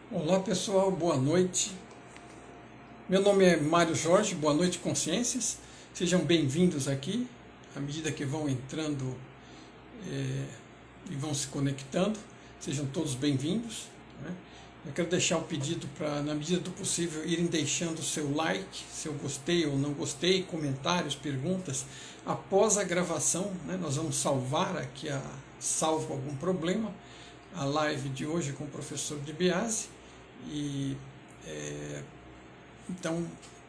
Olá pessoal, boa noite. Meu nome é Mário Jorge, boa noite consciências. Sejam bem-vindos aqui, à medida que vão entrando e vão se conectando, sejam todos bem-vindos. Né? Eu quero deixar o pedido para, na medida do possível, irem deixando seu like, seu gostei ou não gostei, comentários, perguntas, após a gravação. Né? Nós vamos salvar aqui, salvo algum problema, a live de hoje com o professor Di Biase. E então,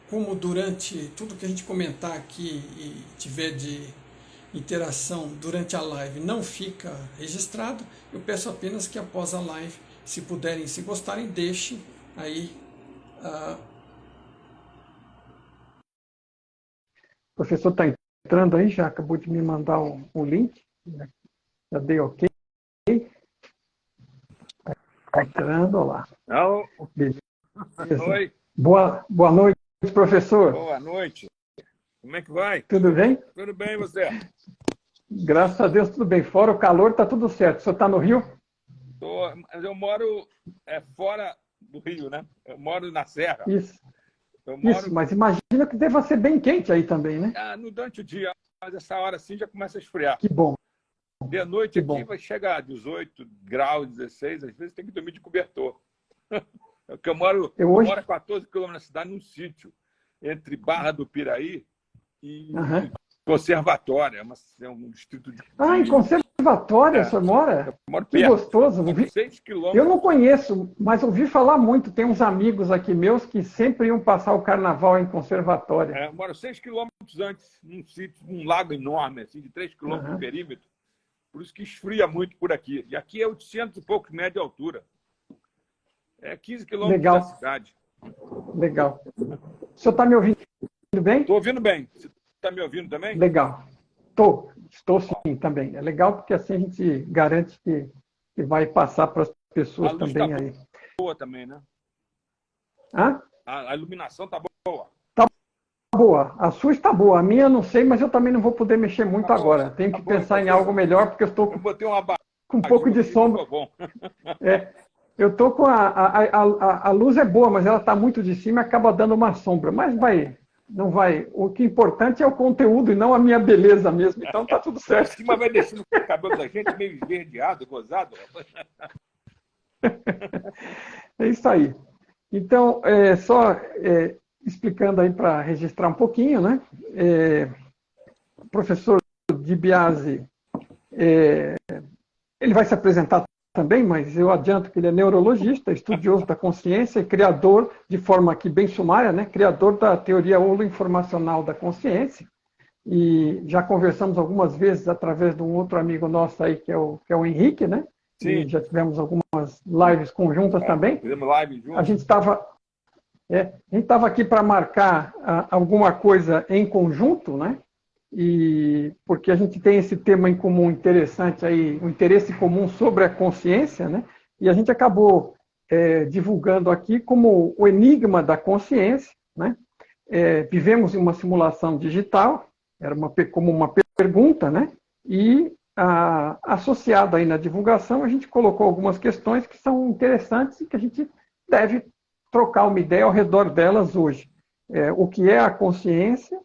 como durante tudo que a gente comentar aqui e tiver de interação durante a live não fica registrado, eu peço apenas que após a live, se puderem, se gostarem, deixem aí. O professor está entrando aí, já acabou de me mandar o link, já dei ok. Está entrando, olha lá. Beleza. Oi. Boa noite, professor. Boa noite. Como é que vai? Tudo bem? Tudo bem, você? Graças a Deus, tudo bem. Fora o calor, está tudo certo. O senhor está no Rio? Mas eu moro fora do Rio, né? Eu moro na Serra. Isso. Isso, mas imagina que deva ser bem quente aí também, né? Durante o dia, mas essa hora assim já começa a esfriar. Que bom. De noite aqui vai chegar a 18 graus, 16, às vezes tem que dormir de cobertor. Porque eu moro a 14 quilômetros da cidade, num sítio, entre Barra do Piraí e Conservatória. É um distrito de... em Conservatória, o senhor mora? Eu moro que perto. Gostoso. 6 quilômetros. Eu não conheço, mas ouvi falar muito. Tem uns amigos aqui meus que sempre iam passar o carnaval em Conservatória. Eu moro 6 quilômetros antes, num sítio, num lago enorme, assim, de 3 quilômetros de perímetro. Por isso que esfria muito por aqui. E aqui é 800 e poucos metros de altura. É 15 quilômetros da cidade. Legal. O senhor está me ouvindo bem? Estou ouvindo bem. Você está me ouvindo também? Legal. Estou sim também. É legal porque assim a gente garante que vai passar para as pessoas também aí. Boa também, né? Hã? A iluminação está boa. Está boa. A sua está boa. A minha eu não sei, mas eu também não vou poder mexer muito agora. Tenho que pensar em algo melhor porque eu estou com um pouco de sombra. Eu estou com a luz é boa, mas ela está muito de cima e acaba dando uma sombra. Mas não vai. O que é importante é o conteúdo e não a minha beleza mesmo. Então tá tudo certo. Cima vai descendo o cabelo da gente meio esverdeado, gozado. É isso aí. Então, explicando aí para registrar um pouquinho, né? O professor Di Biase, ele vai se apresentar também, mas eu adianto que ele é neurologista, estudioso da consciência e criador, de forma aqui bem sumária, né, criador da teoria holoinformacional da consciência. E já conversamos algumas vezes através de um outro amigo nosso aí, que é o Henrique, né? Sim. E já tivemos algumas lives conjuntas também. Fizemos live juntos. A gente estava aqui para marcar alguma coisa em conjunto, né? E porque a gente tem esse tema em comum interessante aí, um interesse comum sobre a consciência, né? E a gente acabou divulgando aqui como o enigma da consciência, né? Vivemos em uma simulação digital, era como uma pergunta, né? E associado aí na divulgação, a gente colocou algumas questões que são interessantes e que a gente deve trocar uma ideia ao redor delas hoje. O que é a consciência?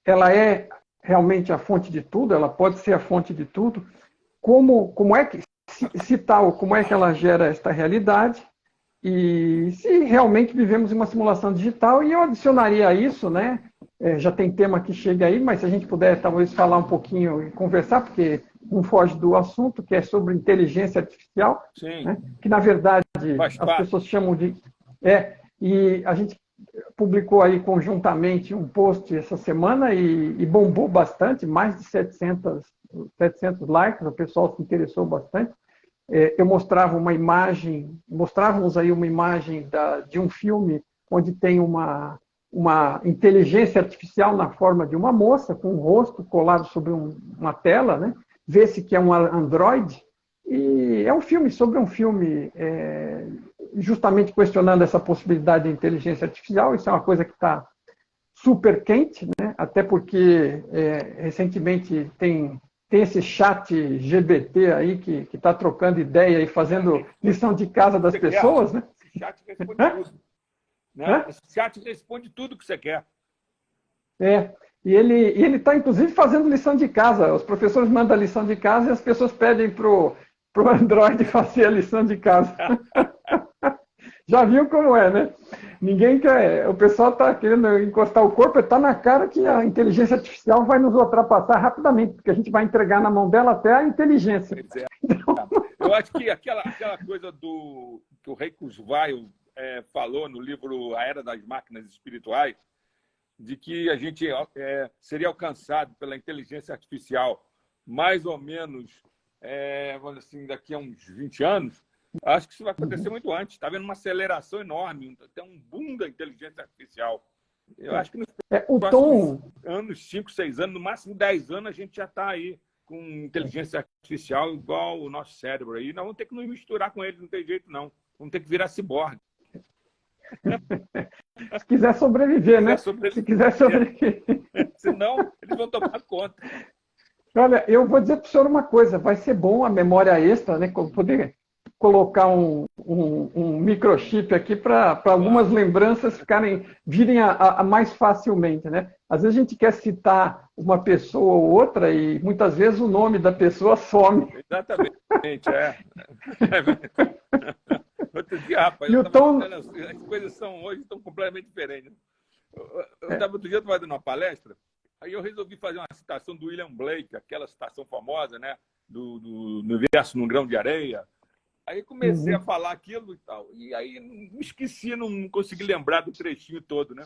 Ela é realmente a fonte de tudo? Ela pode ser a fonte de tudo? Como é que, se tal, como é que ela gera esta realidade? E se realmente vivemos em uma simulação digital? E eu adicionaria a isso, né? Já tem tema que chega aí, mas se a gente puder talvez falar um pouquinho e conversar, porque não foge do assunto, que é sobre inteligência artificial, né? Que na verdade as pessoas chamam de... e a gente publicou aí conjuntamente um post essa semana e bombou bastante, mais de 700 likes, o pessoal se interessou bastante. Eu mostrávamos aí uma imagem de um filme onde tem uma inteligência artificial na forma de uma moça, com o rosto colado sobre uma tela, né? Vê-se que é um androide, e é um filme sobre um filme justamente questionando essa possibilidade de inteligência artificial. Isso é uma coisa que está super quente, né? Até porque recentemente tem esse chat GBT aí que está trocando ideia e fazendo lição de casa das pessoas, né? chat responde tudo. Né? Esse chat responde tudo que você quer. E ele está, inclusive, fazendo lição de casa. Os professores mandam a lição de casa e as pessoas pedem para o Android fazer a lição de casa. Já viu como é, né? Ninguém quer. O pessoal está querendo encostar o corpo, está na cara que a inteligência artificial vai nos ultrapassar rapidamente, porque a gente vai entregar na mão dela até a inteligência. Pois é. Então... Eu acho que aquela coisa que o Ray Kurzweil falou no livro A Era das Máquinas Espirituais, de que a gente seria alcançado pela inteligência artificial mais ou menos, vamos assim, daqui a uns 20 anos, acho que isso vai acontecer muito antes. Está havendo uma aceleração enorme, tem um boom da inteligência artificial. Eu acho que nos próximos anos, 5, 6 anos, no máximo 10 anos, a gente já está aí com inteligência artificial igual o nosso cérebro aí. Nós vamos ter que nos misturar com eles, não tem jeito não. Vamos ter que virar ciborgue. Se quiser sobreviver, né? Se quiser sobreviver. Senão, eles vão tomar conta. Olha, eu vou dizer para o senhor uma coisa. Vai ser bom a memória extra, né? Poder colocar um microchip aqui para algumas lembranças virem a mais facilmente, né? Às vezes a gente quer citar uma pessoa ou outra e muitas vezes o nome da pessoa some. Exatamente, Outro dia, rapaz, as coisas hoje estão completamente diferentes. Outro dia eu estava dando uma palestra, aí eu resolvi fazer uma citação do William Blake, aquela citação famosa, né? Do universo num grão de areia. Aí comecei a falar aquilo e tal. E aí me esqueci, não consegui lembrar do trechinho todo, né?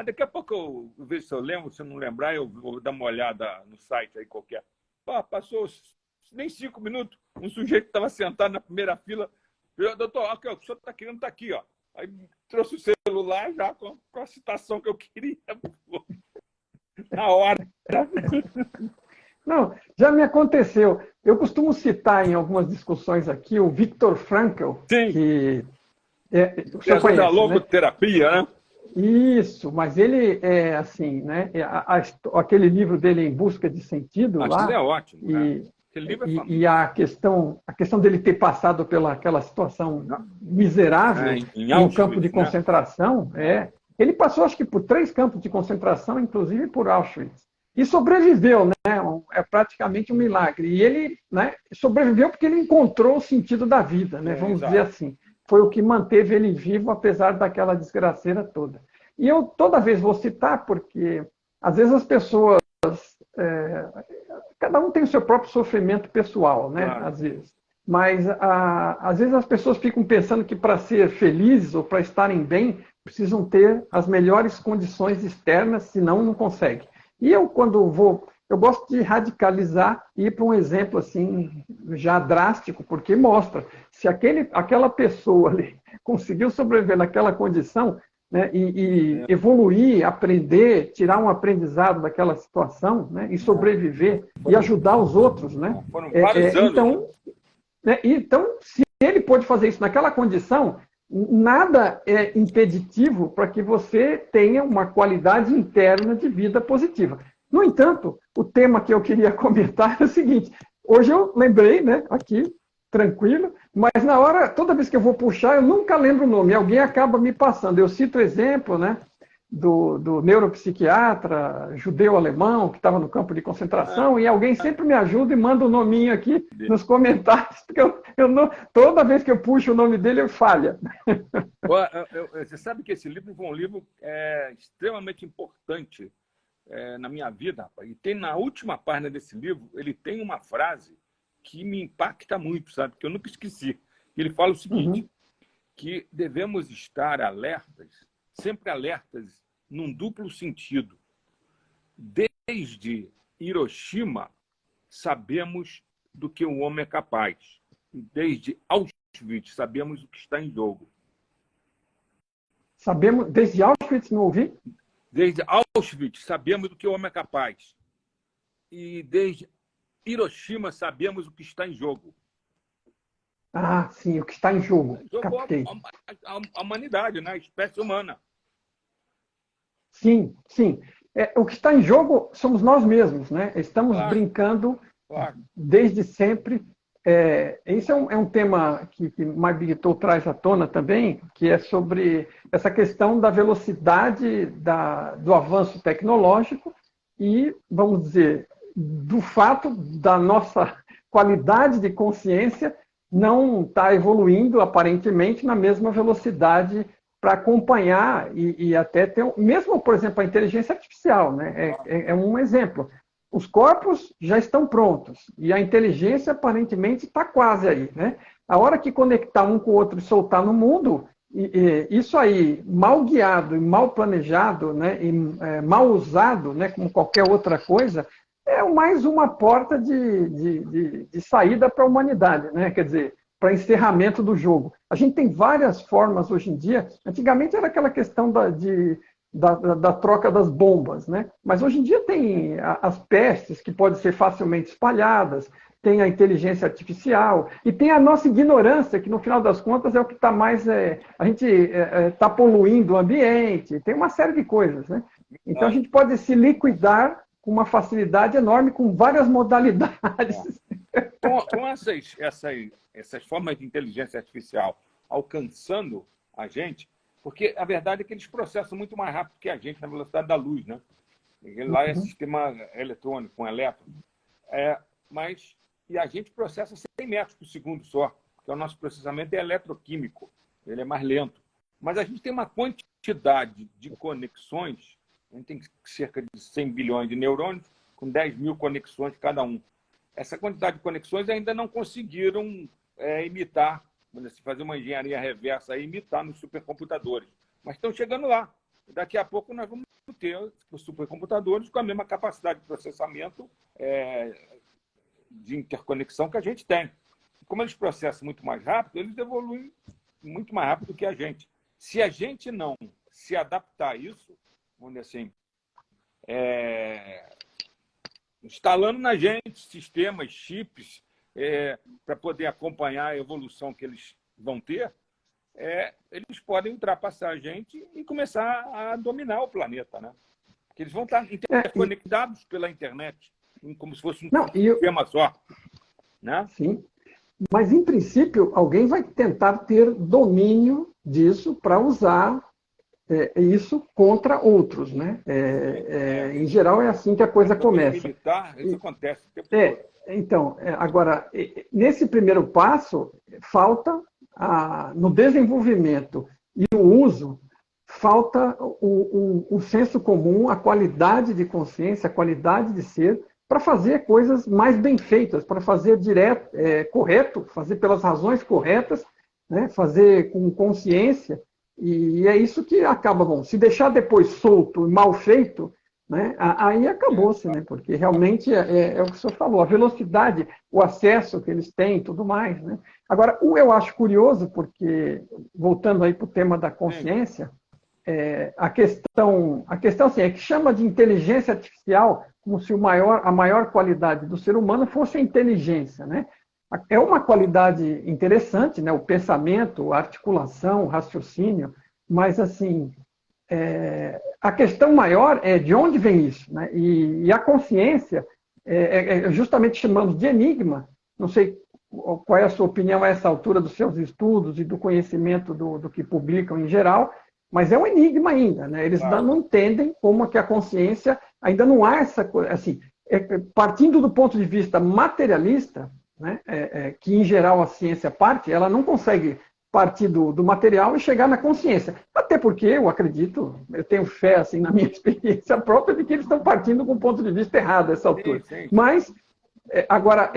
Daqui a pouco eu vejo se eu lembro, se eu não lembrar, eu vou dar uma olhada no site aí qualquer. Passou nem 5 minutos, um sujeito que estava sentado na primeira fila, doutor, o que o senhor está querendo está aqui, ó. Aí trouxe o celular já com a citação que eu queria. Na hora. Não, já me aconteceu. Eu costumo citar em algumas discussões aqui o Viktor Frankl, Sim. que o senhor conhece, da logoterapia, né? Isso, mas ele é assim, né? Aquele livro dele Em Busca de Sentido lá. Aquilo é ótimo. Aquele livro é famoso. E a questão dele ter passado pelaquela situação miserável em um campo de concentração, ele passou, acho que, por 3 campos de concentração, inclusive por Auschwitz. E sobreviveu, né? É praticamente um milagre. E ele, né, sobreviveu porque ele encontrou o sentido da vida, né? Vamos dizer assim. Foi o que manteve ele vivo, apesar daquela desgraceira toda. E eu toda vez vou citar, porque às vezes as pessoas... cada um tem o seu próprio sofrimento pessoal, né? Claro. Às vezes. Mas às vezes as pessoas ficam pensando que para ser felizes ou para estarem bem, precisam ter as melhores condições externas, senão não conseguem. E eu, quando eu gosto de radicalizar e ir para um exemplo assim, já drástico, porque mostra, se aquela pessoa ali conseguiu sobreviver naquela condição, né, e evoluir, aprender, tirar um aprendizado daquela situação, né, e sobreviver e ajudar os outros. Né? Foram vários anos. Então, se ele pôde fazer isso naquela condição, nada é impeditivo para que você tenha uma qualidade interna de vida positiva. No entanto, o tema que eu queria comentar é o seguinte: hoje eu lembrei, né, aqui, tranquilo, mas na hora, toda vez que eu vou puxar, eu nunca lembro o nome, alguém acaba me passando. Eu cito o exemplo, né, do neuropsiquiatra judeu-alemão que estava no campo de concentração, e alguém sempre me ajuda e manda o nominho aqui nos comentários, porque eu não, toda vez que eu puxo o nome dele, eu falha. Você sabe que esse livro foi um livro extremamente importante na minha vida, rapaz. E tem na última página desse livro, ele tem uma frase que me impacta muito, sabe? Que eu nunca esqueci. Ele fala o seguinte, que devemos estar alertas, sempre alertas, num duplo sentido. Desde Hiroshima, sabemos do que o homem é capaz. E desde Auschwitz, sabemos o que está em jogo. Sabemos, desde Auschwitz, não ouvi? Desde Auschwitz, sabemos do que o homem é capaz. E desde Hiroshima, sabemos o que está em jogo. Ah, sim, o que está em jogo. Captei. A humanidade, né? A espécie humana. Sim, sim. O que está em jogo somos nós mesmos, né? Estamos brincando desde sempre esse é um tema que Mark-Victor traz à tona também, que é sobre essa questão da velocidade do avanço tecnológico e, vamos dizer, do fato da nossa qualidade de consciência não estar evoluindo, aparentemente, na mesma velocidade para acompanhar e até ter... Mesmo, por exemplo, a inteligência artificial, né? É um exemplo. Os corpos já estão prontos e a inteligência aparentemente está quase aí, né? A hora que conectar um com o outro e soltar no mundo, isso aí, mal guiado e mal planejado, né? E mal usado, né? Como qualquer outra coisa, é mais uma porta de saída para a humanidade, né? Quer dizer, para encerramento do jogo. A gente tem várias formas hoje em dia. Antigamente era aquela questão da troca das bombas, né? Mas hoje em dia tem as pestes que podem ser facilmente espalhadas, tem a inteligência artificial e tem a nossa ignorância, que no final das contas é o que está mais... a gente está poluindo o ambiente, tem uma série de coisas, né? Então a gente pode se liquidar com uma facilidade enorme, com várias modalidades. Com essas formas de inteligência artificial alcançando a gente, porque a verdade é que eles processam muito mais rápido que a gente na velocidade da luz, né? Lá é sistema eletrônico, com elétron. E a gente processa 100 metros por segundo só, porque o nosso processamento é eletroquímico, ele é mais lento. Mas a gente tem uma quantidade de conexões, a gente tem cerca de 100 bilhões de neurônios, com 10 mil conexões cada um. Essa quantidade de conexões ainda não conseguiram imitar, fazer uma engenharia reversa e imitar nos supercomputadores. Mas estão chegando lá. Daqui a pouco nós vamos ter os supercomputadores com a mesma capacidade de processamento de interconexão que a gente tem. Como eles processam muito mais rápido, eles evoluem muito mais rápido que a gente. Se a gente não se adaptar a isso, vamos dizer assim, instalando na gente sistemas, chips, para poder acompanhar a evolução que eles vão ter, eles podem ultrapassar a gente e começar a dominar o planeta, né? Porque eles vão estar interconectados pela internet, como se fosse um sistema só. Né? Sim. Mas, em princípio, alguém vai tentar ter domínio disso para usar isso contra outros, né? Em geral, é assim que a coisa começa. Militar, isso acontece o tempo todo. Então, agora, nesse primeiro passo, falta, no desenvolvimento e no uso, falta o senso comum, a qualidade de consciência, a qualidade de ser, para fazer coisas mais bem feitas, para fazer correto, fazer pelas razões corretas, né? Fazer com consciência. E é isso que acaba, bom, se deixar depois solto e mal feito, né, aí acabou-se, né, porque realmente é o que o senhor falou, a velocidade, o acesso que eles têm e tudo mais. Né? Agora, eu acho curioso, porque, voltando aí para o tema da consciência, a questão assim, é que chama de inteligência artificial como se a maior qualidade do ser humano fosse a inteligência. Né? É uma qualidade interessante, né? O pensamento, a articulação, o raciocínio, mas assim, a questão maior é de onde vem isso. Né? E a consciência, justamente chamamos de enigma. Não sei qual é a sua opinião a essa altura dos seus estudos e do conhecimento do que publicam em geral, mas é um enigma ainda. Né? Eles ainda não entendem como é que a consciência, ainda não há essa coisa. Assim, partindo do ponto de vista materialista, né, que em geral a ciência parte, ela não consegue partir do material e chegar na consciência. Até porque eu acredito, eu tenho fé assim, na minha experiência própria de que eles estão partindo com um ponto de vista errado a essa altura. Sim. Mas, agora,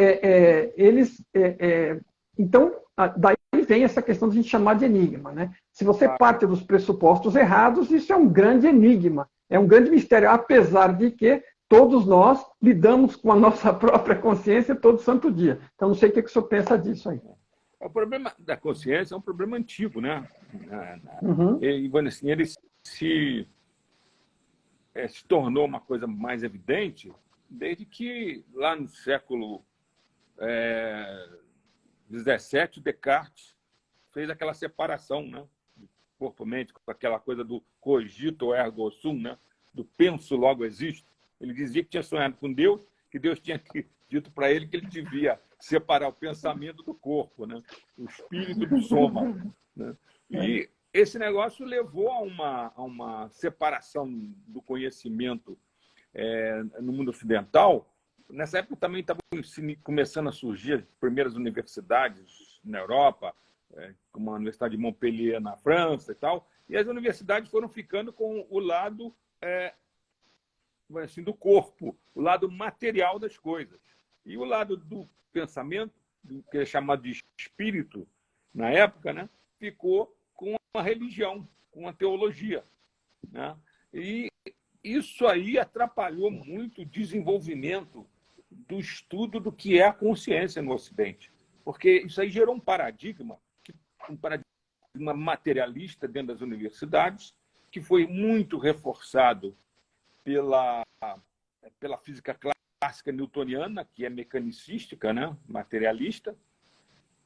então, daí vem essa questão de a gente chamar de enigma. Né? Se você parte dos pressupostos errados, isso é um grande enigma, é um grande mistério, apesar de que todos nós lidamos com a nossa própria consciência todo santo dia. Então, não sei o que o senhor pensa disso aí. O problema da consciência é um problema antigo, né? E, assim, ele se tornou uma coisa mais evidente desde que, lá no século XVII, Descartes fez aquela separação, né? Do corpo-mente, com aquela coisa do cogito ergo sum, né? Do penso logo existo. Ele dizia que tinha sonhado com Deus, que Deus tinha dito para ele que ele devia separar o pensamento do corpo, né? O espírito do soma, né? E esse negócio levou a uma separação do conhecimento no mundo ocidental. Nessa época também estavam começando a surgir as primeiras universidades na Europa, como a Universidade de Montpellier na França e tal, e as universidades foram ficando com o lado assim, do corpo, o lado material das coisas. E o lado do pensamento, que é chamado de espírito na época, né, ficou com a religião, com a teologia, né? E isso aí atrapalhou muito o desenvolvimento do estudo do que é a consciência no Ocidente, porque isso aí gerou um paradigma materialista dentro das universidades, que foi muito reforçado pela física clássica newtoniana, que é mecanicística, né, materialista,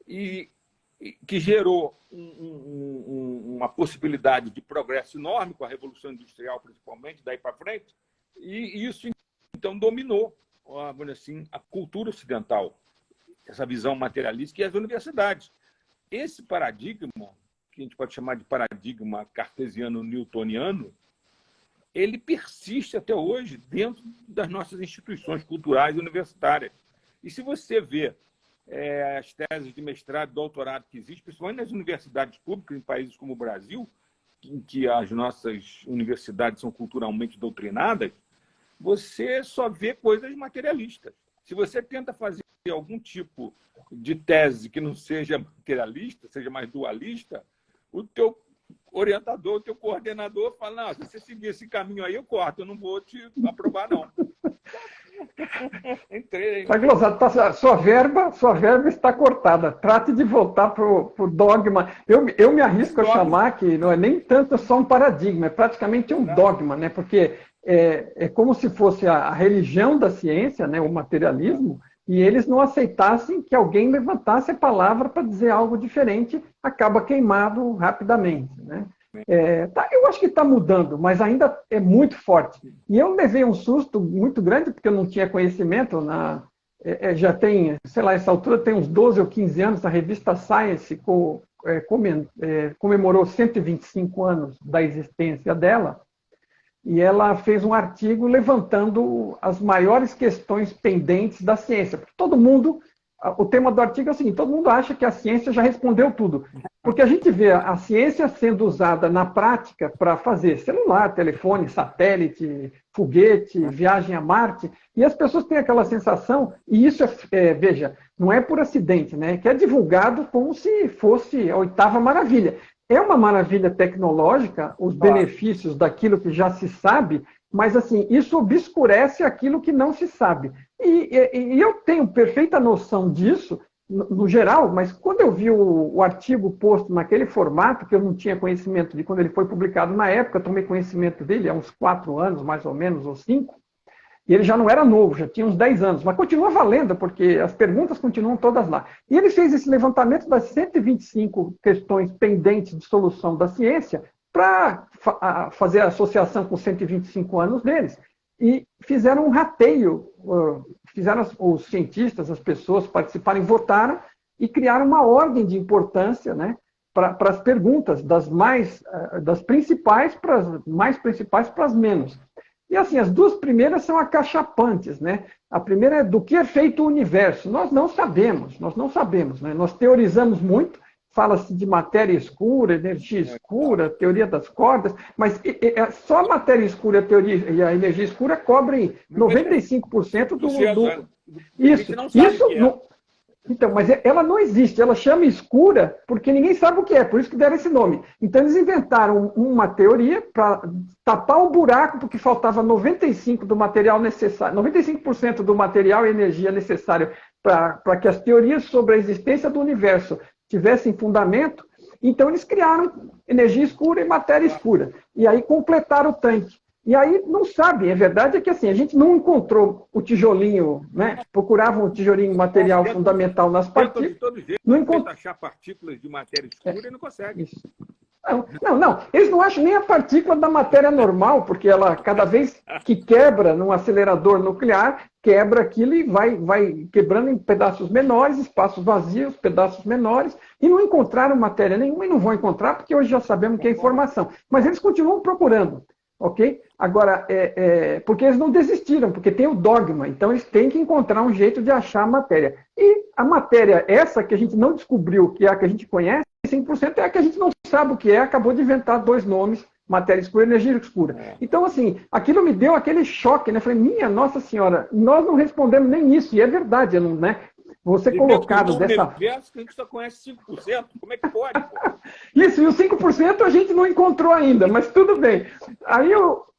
e que gerou uma possibilidade de progresso enorme com a Revolução Industrial, principalmente, daí para frente, e isso, então, dominou, assim, a cultura ocidental, essa visão materialista e as universidades. Esse paradigma, que a gente pode chamar de paradigma cartesiano-newtoniano, ele persiste até hoje dentro das nossas instituições culturais e universitárias. E se você vê as teses de mestrado e doutorado que existem, principalmente nas universidades públicas em países como o Brasil, em que as nossas universidades são culturalmente doutrinadas, você só vê coisas materialistas. Se você tenta fazer algum tipo de tese que não seja materialista, seja mais dualista, o teu orientador, o teu coordenador fala: não, se você seguir esse caminho aí, eu corto, eu não vou te aprovar, não. Entrei. Está glosado, sua verba está cortada. Trate de voltar para o dogma. Eu me arrisco a chamar que não é nem tanto só um paradigma, é praticamente um dogma, né? Porque é como se fosse a religião da ciência, né? O materialismo, e eles não aceitassem que alguém levantasse a palavra para dizer algo diferente, acaba queimado rapidamente, né? Eu acho que está mudando, mas ainda é muito forte. E eu levei um susto muito grande, porque eu não tinha conhecimento. Já tem, sei lá, essa altura tem uns 12 ou 15 anos, a revista Science comemorou 125 anos da existência dela, e ela fez um artigo levantando as maiores questões pendentes da ciência. Porque o tema do artigo é o seguinte: todo mundo acha que a ciência já respondeu tudo. Porque a gente vê a ciência sendo usada na prática para fazer celular, telefone, satélite, foguete, viagem a Marte, e as pessoas têm aquela sensação, e isso veja, não é por acidente, né? Que é divulgado como se fosse a oitava maravilha. É uma maravilha tecnológica, os benefícios daquilo que já se sabe, mas assim, isso obscurece aquilo que não se sabe. E eu tenho perfeita noção disso, no geral, mas quando eu vi o artigo posto naquele formato, que eu não tinha conhecimento de quando ele foi publicado na época, tomei conhecimento dele há uns 4 anos, mais ou menos, ou 5, e ele já não era novo, já tinha uns 10 anos, mas continua valendo, porque as perguntas continuam todas lá. E ele fez esse levantamento das 125 questões pendentes de solução da ciência para fazer a associação com 125 anos deles. E fizeram um rateio, fizeram os cientistas, as pessoas participarem, votaram e criaram uma ordem de importância, né, para as perguntas, das principais para as mais principais para as menos. E assim, as duas primeiras são acachapantes, né? A primeira é: do que é feito o universo? Nós não sabemos, né? Nós teorizamos muito, fala-se de matéria escura, energia escura, teoria das cordas, mas só a matéria escura e a energia escura cobrem 95% do... Então, mas ela não existe, ela chama escura porque ninguém sabe o que é, por isso que deram esse nome. Então eles inventaram uma teoria para tapar o buraco, porque faltava 95% do material necessário, 95% do material e energia necessário para que as teorias sobre a existência do universo tivessem fundamento. Então eles criaram energia escura e matéria escura, e aí completaram o tanque. E aí não sabe, a verdade é que assim, a gente não encontrou o tijolinho, né? Procuravam o tijolinho material fundamental nas partículas. De todo jeito, não encontrou achar partículas de matéria escura e não consegue. Isso. Não. Eles não acham nem a partícula da matéria normal, porque ela, cada vez que quebra num acelerador nuclear, quebra aquilo e vai quebrando em pedaços menores, espaços vazios, pedaços menores, e não encontraram matéria nenhuma e não vão encontrar, porque hoje já sabemos que é informação. Mas eles continuam procurando, ok? Agora, porque eles não desistiram, porque tem o dogma, então eles têm que encontrar um jeito de achar a matéria. E a matéria, essa que a gente não descobriu, que é a que a gente conhece, 5% é a que a gente não sabe o que é, acabou de inventar 2 nomes, matéria escura e energia escura. Então, assim, aquilo me deu aquele choque, né? Falei, minha Nossa Senhora, nós não respondemos nem isso, e é verdade, não, né? Você colocado dessa... universo que a gente só conhece 5%, como é que pode? Isso, e os 5% a gente não encontrou ainda, mas tudo bem.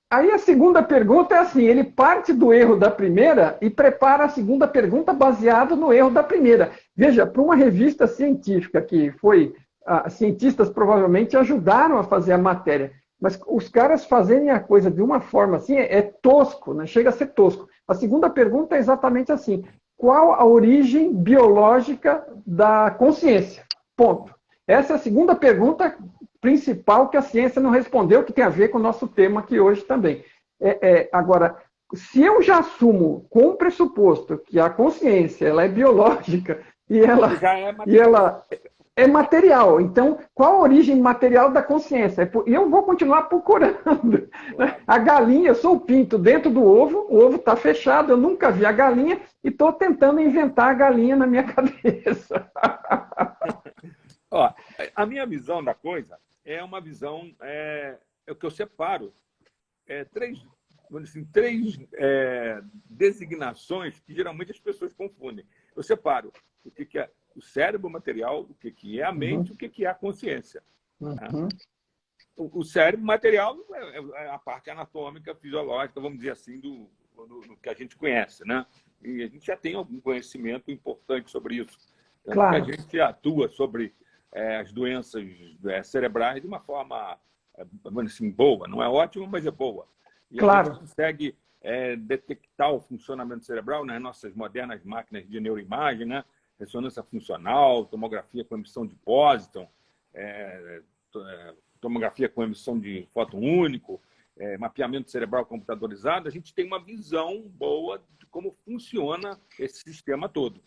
Aí a segunda pergunta é assim, ele parte do erro da primeira e prepara a segunda pergunta baseado no erro da primeira. Veja, para uma revista científica que foi... cientistas provavelmente ajudaram a fazer a matéria, mas os caras fazerem a coisa de uma forma assim é tosco, né? Chega a ser tosco. A segunda pergunta é exatamente assim, qual a origem biológica da consciência? Ponto. Essa é a segunda pergunta principal que a ciência não respondeu, que tem a ver com o nosso tema aqui hoje também. Agora, se eu já assumo com o pressuposto que a consciência ela é biológica e ela é material. Então, qual a origem material da consciência? E eu vou continuar procurando. A galinha, eu sou o pinto dentro do ovo, o ovo está fechado, eu nunca vi a galinha e estou tentando inventar a galinha na minha cabeça. Ó, a minha visão da coisa é uma visão, o que eu separo, três designações que geralmente as pessoas confundem. Eu separo o que é o cérebro material, o que é a mente, o que é a consciência. Uhum. O cérebro material é a parte anatômica, fisiológica, vamos dizer assim, do que a gente conhece, né? E a gente já tem algum conhecimento importante sobre isso. Claro. Que a gente atua sobre as doenças cerebrais de uma forma, vamos dizer assim, boa. Não é ótima, mas é boa. E claro. A gente consegue detectar o funcionamento cerebral nas nossas modernas máquinas de neuroimagem, né? Ressonância funcional, tomografia com emissão de pósitron, tomografia com emissão de fóton único, mapeamento cerebral computadorizado. A gente tem uma visão boa de como funciona esse sistema todo.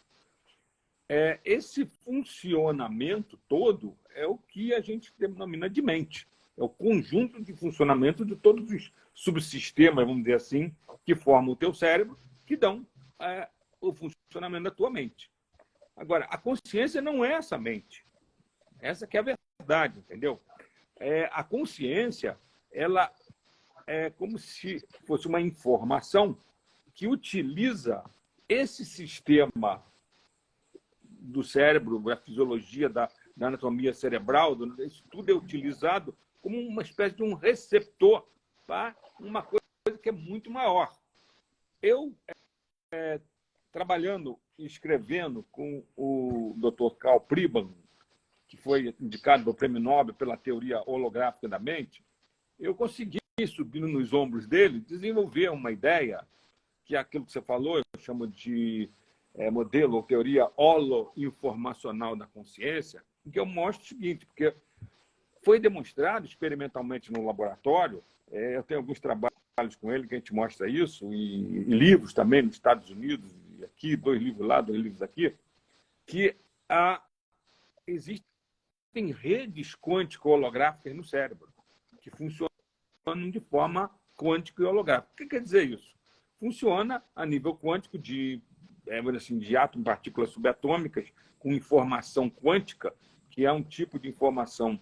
Esse funcionamento todo é o que a gente denomina de mente. É o conjunto de funcionamento de todos os subsistemas, vamos dizer assim, que formam o teu cérebro, que dão o funcionamento da tua mente. Agora, a consciência não é essa mente. Essa que é a verdade, entendeu? A consciência, ela é como se fosse uma informação que utiliza esse sistema do cérebro, da fisiologia, da anatomia cerebral, isso tudo é utilizado como uma espécie de um receptor para uma coisa que é muito maior. Eu, trabalhando e escrevendo com o Dr. Karl Pribban, que foi indicado para o Prêmio Nobel pela teoria holográfica da mente, eu consegui, subindo nos ombros dele, desenvolver uma ideia, que é aquilo que você falou, eu chamo de modelo ou teoria holoinformacional da consciência, em que eu mostro o seguinte, porque foi demonstrado experimentalmente no laboratório, eu tenho alguns trabalhos com ele que a gente mostra isso, e livros também nos Estados Unidos, e aqui, 2 livros lá, 2 livros aqui, que existem redes quântico-holográficas no cérebro, que funcionam de forma quântica e holográfica. O que quer dizer isso? Funciona a nível quântico de átomos, partículas subatômicas, com informação quântica, que é um tipo de informação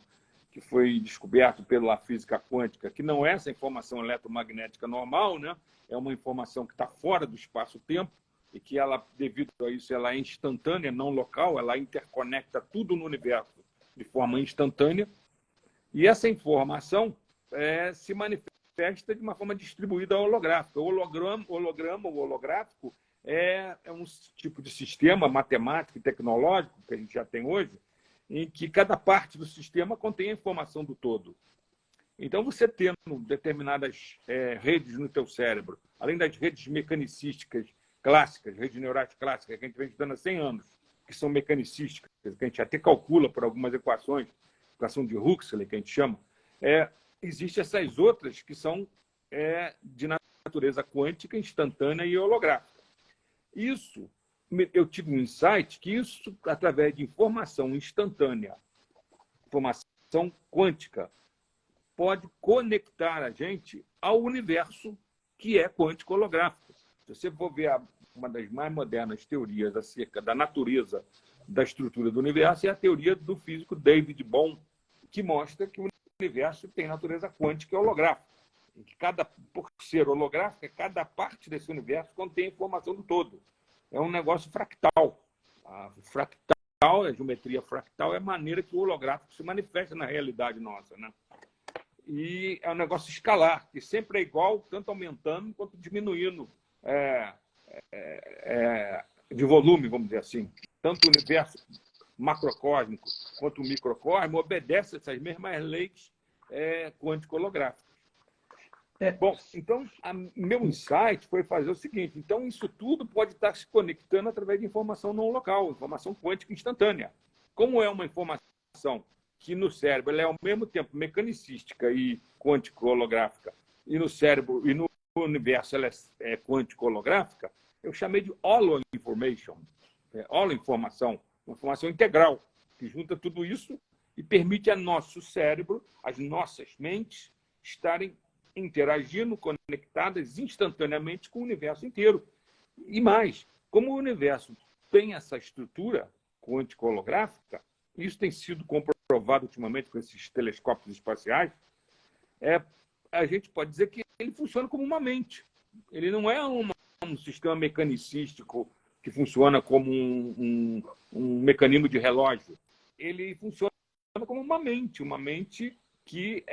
que foi descoberto pela física quântica, que não é essa informação eletromagnética normal, né? É uma informação que está fora do espaço-tempo e que, devido a isso, ela é instantânea, não local, ela interconecta tudo no universo de forma instantânea. E essa informação se manifesta de uma forma distribuída holográfica. O holograma, o holográfico, é um tipo de sistema matemático e tecnológico que a gente já tem hoje, em que cada parte do sistema contém a informação do todo. Então, você tendo determinadas redes no teu cérebro, além das redes mecanicísticas clássicas, redes neurais clássicas, que a gente vem estudando há 100 anos, que são mecanicísticas, que a gente até calcula por algumas equações, equação de Huxley, que a gente chama, existem essas outras que são de natureza quântica, instantânea e holográfica. Isso, eu tive um insight que isso, através de informação instantânea, informação quântica, pode conectar a gente ao universo que é quântico holográfico. Se você for ver uma das mais modernas teorias acerca da natureza da estrutura do universo, é a teoria do físico David Bohm, que mostra que o universo tem natureza quântica e holográfica. Em que por ser holográfica, cada parte desse universo contém informação do todo. É um negócio fractal. A geometria fractal é a maneira que o holográfico se manifesta na realidade nossa, né? E é um negócio escalar, que sempre é igual, tanto aumentando quanto diminuindo de volume, vamos dizer assim. Tanto o universo macrocósmico quanto o microcosmo obedecem essas mesmas leis quântico-holográficas. Bom, então, meu insight foi fazer o seguinte: então, isso tudo pode estar se conectando através de informação não local, informação quântica instantânea. Como é uma informação que no cérebro ela é ao mesmo tempo mecanicística e quântico-holográfica, e no cérebro e no universo ela é quântico-holográfica, eu chamei de Holo Information, Holo Informação, uma informação integral, que junta tudo isso e permite a nosso cérebro, as nossas mentes, estarem interagindo, conectadas instantaneamente com o universo inteiro. E mais, como o universo tem essa estrutura quântico-holográfica, isso tem sido comprovado ultimamente com esses telescópios espaciais, a gente pode dizer que ele funciona como uma mente. Ele não é um sistema mecanicístico que funciona como um mecanismo de relógio. Ele funciona como uma mente que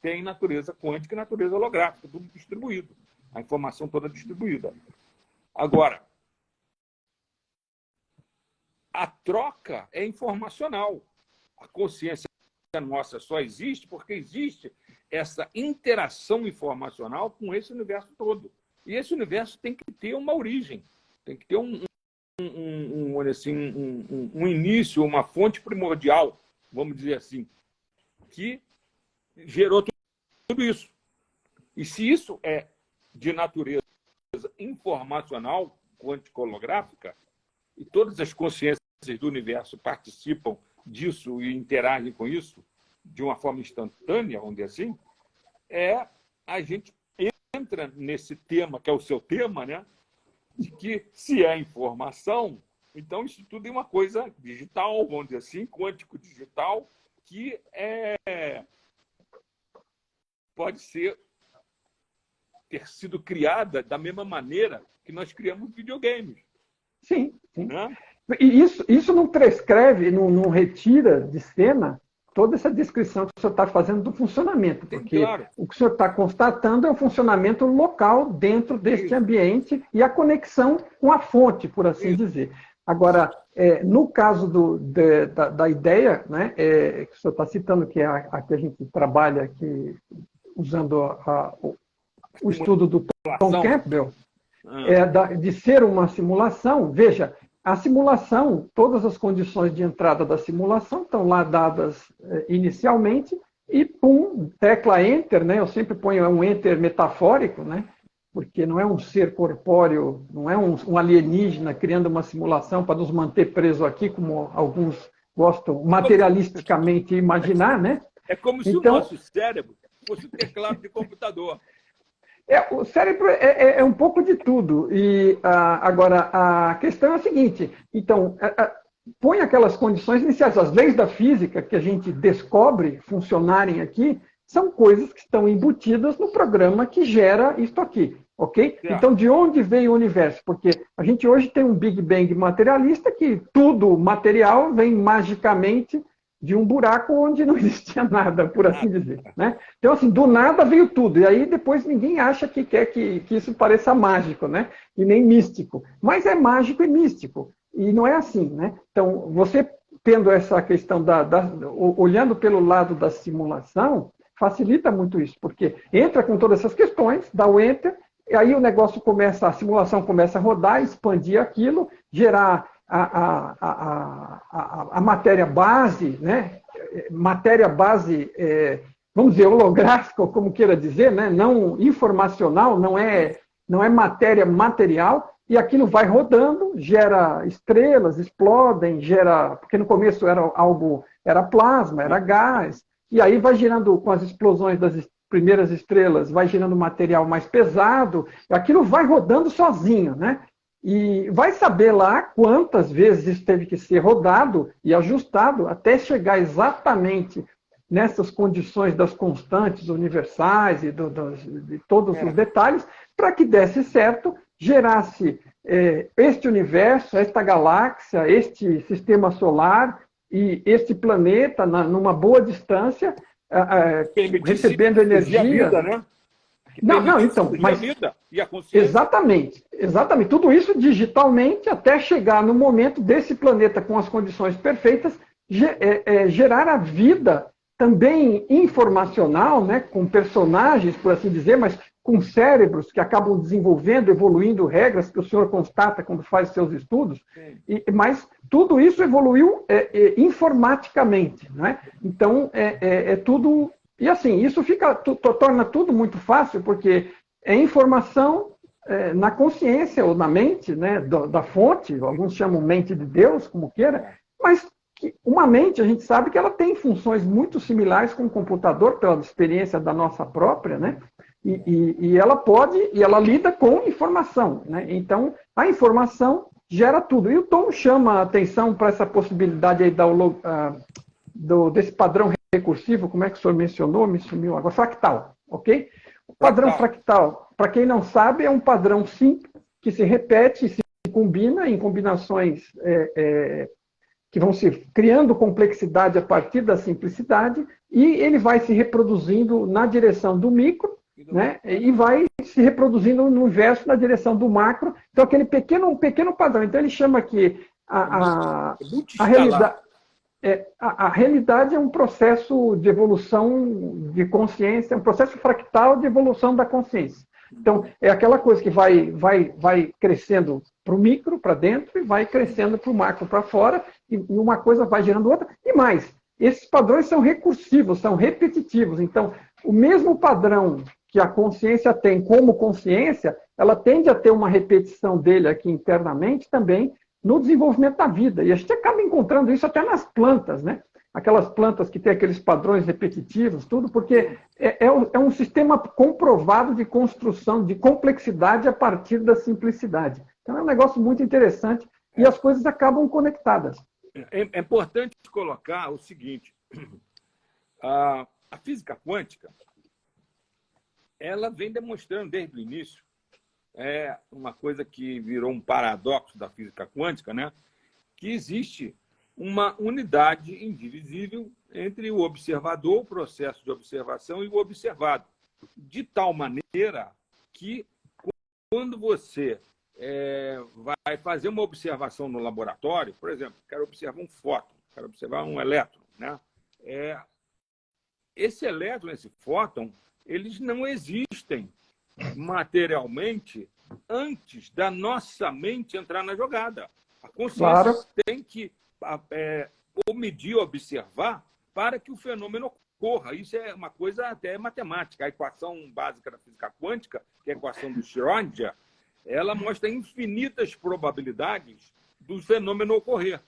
tem natureza quântica e natureza holográfica, tudo distribuído, a informação toda distribuída. Agora, a troca é informacional. A consciência nossa só existe porque existe essa interação informacional com esse universo todo. E esse universo tem que ter uma origem, tem que ter um início, uma fonte primordial, vamos dizer assim, que gerou tudo isso. E se isso é de natureza informacional, quântico-holográfica, e todas as consciências do universo participam disso e interagem com isso de uma forma instantânea, vamos dizer assim, a gente entra nesse tema, que é o seu tema, né? De que se é informação, então isso tudo é uma coisa digital, vamos dizer assim, quântico-digital, que pode ter sido criada da mesma maneira que nós criamos videogames. Sim, sim. Né? E isso não prescreve, não retira de cena toda essa descrição que o senhor está fazendo do funcionamento, porque claro, o que o senhor está constatando é o funcionamento local dentro deste ambiente e a conexão com a fonte, por assim dizer. Agora, no caso da ideia, né, que o senhor está citando, que é a que a gente trabalha aqui, usando o estudo do Tom Campbell, de ser uma simulação, veja, a simulação, todas as condições de entrada da simulação estão lá dadas inicialmente e, pum, tecla Enter, né? Eu sempre ponho um Enter metafórico, né? Porque não é um ser corpóreo, não é um alienígena criando uma simulação para nos manter presos aqui, como alguns gostam materialisticamente imaginar, né? É como se o nosso cérebro fosse um teclado de computador. O cérebro é um pouco de tudo. E agora, a questão é a seguinte: então, põe aquelas condições iniciais. As leis da física que a gente descobre funcionarem aqui são coisas que estão embutidas no programa que gera isto aqui. Ok? Então, de onde veio o universo? Porque a gente hoje tem um Big Bang materialista que tudo material vem magicamente de um buraco onde não existia nada, por assim dizer. Né? Então, assim, do nada veio tudo. E aí depois ninguém acha que quer que isso pareça mágico, né? E nem místico. Mas é mágico e místico. E não é assim. Né? Então, você tendo essa questão olhando pelo lado da simulação, facilita muito isso, porque entra com todas essas questões, dá o Enter, e aí o negócio a simulação começa a rodar, expandir aquilo, gerar a matéria base, né? Matéria base, vamos dizer, holográfica, como queira dizer, né? Não informacional, não é matéria material, e aquilo vai rodando, gera estrelas, explodem, porque no começo era plasma, era gás, e aí vai girando com as explosões das primeiras estrelas, vai girando material mais pesado, aquilo vai rodando sozinho, né? E vai saber lá quantas vezes isso teve que ser rodado e ajustado até chegar exatamente nessas condições das constantes universais e de todos os detalhes, para que desse certo, gerasse este universo, esta galáxia, este sistema solar e este planeta numa boa distância, recebendo energia. Vida, né? Não, então, mas a vida e a consciência. Exatamente. Tudo isso digitalmente até chegar no momento desse planeta com as condições perfeitas, gerar a vida também informacional, né, com personagens, por assim dizer, mas com cérebros que acabam desenvolvendo, evoluindo regras que o senhor constata quando faz seus estudos, mas tudo isso evoluiu informaticamente, né? Então, tudo... E assim, isso torna tudo muito fácil, porque é informação na consciência ou na mente, né, da fonte, alguns chamam mente de Deus, como queira, mas uma mente, a gente sabe que ela tem funções muito similares com o computador, pela experiência da nossa própria, né? E ela lida com informação, né? Então, a informação gera tudo. E o Tom chama a atenção para essa possibilidade aí desse padrão recursivo, como é que o senhor mencionou? Me sumiu agora. Fractal, ok? O padrão fractal, para quem não sabe, é um padrão simples, que se repete e se combina em combinações que vão se criando complexidade a partir da simplicidade, e ele vai se reproduzindo na direção do micro, né? E vai se reproduzindo no inverso na direção do macro. Então, um pequeno padrão. Então, ele chama que a realidade é um processo de evolução de consciência, é um processo fractal de evolução da consciência. Então, é aquela coisa que vai crescendo para o micro, para dentro, e vai crescendo para o macro, para fora, e uma coisa vai gerando outra. E mais, esses padrões são recursivos, são repetitivos. Então, o mesmo padrão que a consciência tem como consciência, ela tende a ter uma repetição dele aqui internamente também no desenvolvimento da vida. E a gente acaba encontrando isso até nas plantas, né? Aquelas plantas que têm aqueles padrões repetitivos, tudo, porque é um sistema comprovado de construção, de complexidade a partir da simplicidade. Então é um negócio muito interessante e as coisas acabam conectadas. É importante colocar o seguinte, a física quântica, ela vem demonstrando desde o início, uma coisa que virou um paradoxo da física quântica, né? Que existe uma unidade indivisível entre o observador, o processo de observação, e o observado. De tal maneira que, quando você vai fazer uma observação no laboratório, por exemplo, quero observar um fóton, quero observar um elétron, né? Esse elétron, esse fóton, eles não existem materialmente antes da nossa mente entrar na jogada. A consciência tem que medir, observar, para que o fenômeno ocorra. Isso é uma coisa até matemática. A equação básica da física quântica, que é a equação do Schrödinger, ela mostra infinitas probabilidades do fenômeno ocorrer.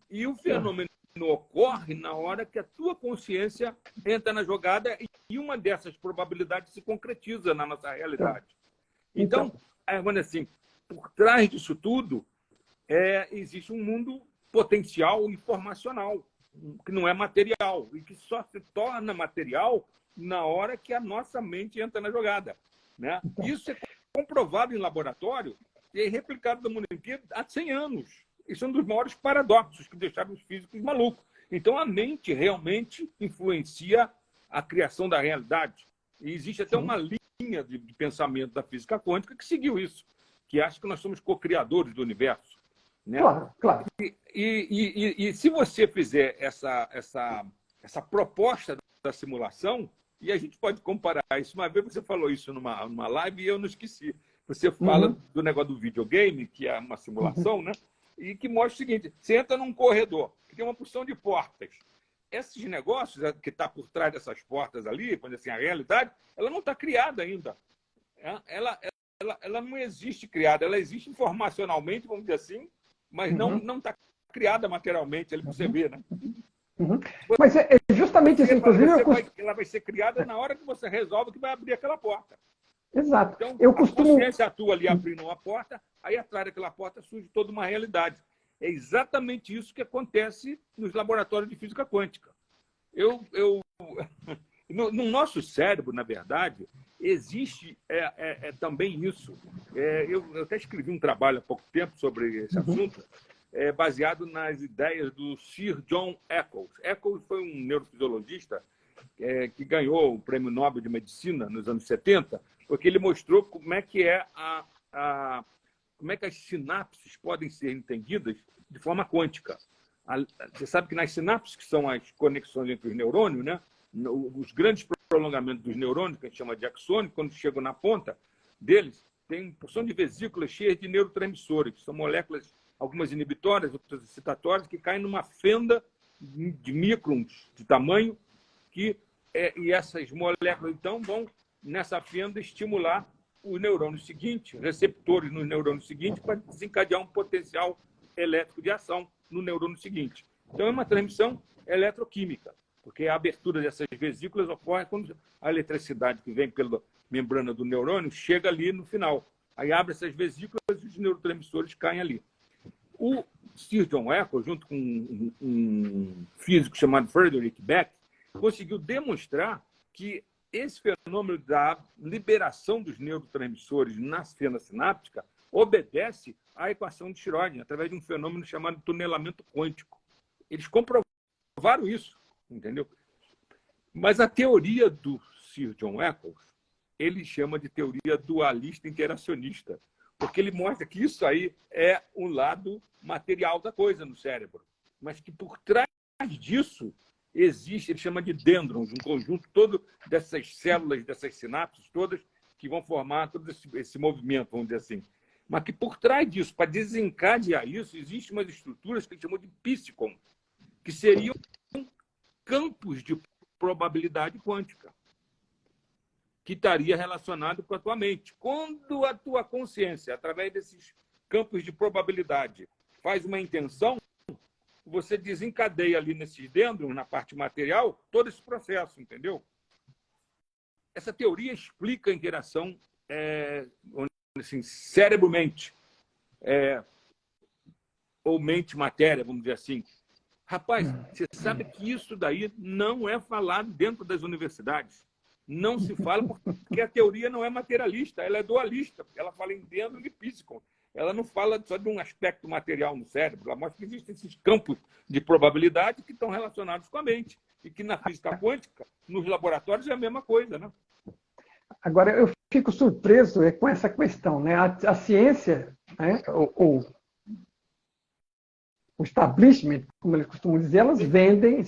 E o fenômeno ocorre na hora que a tua consciência entra na jogada e uma dessas probabilidades se concretiza na nossa realidade. Então, assim, por trás disso tudo, existe um mundo potencial informacional, que não é material, e que só se torna material na hora que a nossa mente entra na jogada, né? Isso é comprovado em laboratório e é replicado no mundo inteiro há 100 anos. Isso é um dos maiores paradoxos que deixaram os físicos malucos. Então, a mente realmente influencia a criação da realidade. E existe até uma linha de pensamento da física quântica que seguiu isso, que acha que nós somos co-criadores do universo, né? Claro. E se você fizer essa proposta da simulação, e a gente pode comparar isso, uma vez você falou isso numa live e eu não esqueci. Você fala do negócio do videogame, que é uma simulação, né? e que mostra o seguinte: você entra num corredor que tem uma porção de portas. Esses negócios que está por trás dessas portas ali, quando assim, a realidade, ela não está criada ainda. Ela não existe criada, ela existe informacionalmente, vamos dizer assim, mas não está criada materialmente, ali para você ver, né? Uhum. Mas é justamente isso, inclusive... Ela vai ser criada na hora que você resolve que vai abrir aquela porta. Exato. Então, a consciência atua ali abrindo uma porta, aí atrás daquela porta surge toda uma realidade. É exatamente isso que acontece nos laboratórios de física quântica. No nosso cérebro, na verdade, existe também isso. Eu até escrevi um trabalho há pouco tempo sobre esse assunto, baseado nas ideias do Sir John Eccles. Eccles foi um neurofisiologista que ganhou o Prêmio Nobel de Medicina nos anos 70, porque ele mostrou como é que como é que as sinapses podem ser entendidas de forma quântica. Você sabe que nas sinapses, que são as conexões entre os neurônios, né? Os grandes prolongamentos dos neurônios, que a gente chama de axônio, quando chegam na ponta deles, tem porção de vesículas cheias de neurotransmissores, que são moléculas, algumas inibitórias, outras excitatórias, que caem numa fenda de microns de tamanho, e essas moléculas, então, vão nessa fenda estimular o neurônio seguinte, receptores no neurônio seguinte, para desencadear um potencial elétrico de ação no neurônio seguinte. Então, é uma transmissão eletroquímica, porque a abertura dessas vesículas ocorre quando a eletricidade que vem pela membrana do neurônio chega ali no final. Aí abre essas vesículas e os neurotransmissores caem ali. O Sir John Eccles, junto com um físico chamado Frederick Beck, conseguiu demonstrar que esse fenômeno da liberação dos neurotransmissores na fenda sináptica obedece à equação de Schrödinger, através de um fenômeno chamado tunelamento quântico. Eles comprovaram isso, entendeu? Mas a teoria do Sir John Eccles, ele chama de teoria dualista interacionista, porque ele mostra que isso aí é um lado material da coisa no cérebro, mas que por trás disso existe, ele chama de dendrons, um conjunto todo dessas células, dessas sinapses todas, que vão formar todo esse movimento, vamos dizer assim. Mas que por trás disso, para desencadear isso, existem umas estruturas que ele chamou de psicon, que seriam campos de probabilidade quântica, que estaria relacionado com a tua mente. Quando a tua consciência, através desses campos de probabilidade, faz uma intenção, você desencadeia ali nesses dendros, na parte material, todo esse processo, entendeu? Essa teoria explica a interação assim, cérebro-mente, ou mente-matéria, vamos dizer assim. Rapaz, você sabe que isso daí não é falado dentro das universidades. Não se fala porque a teoria não é materialista, ela é dualista. Ela fala em dendro e psíquico. Ela não fala só de um aspecto material no cérebro, ela mostra que existem esses campos de probabilidade que estão relacionados com a mente. E que na física quântica, nos laboratórios, é a mesma coisa, né? Agora, eu fico surpreso com essa questão, né? A ciência, né? O establishment, como eles costumam dizer, elas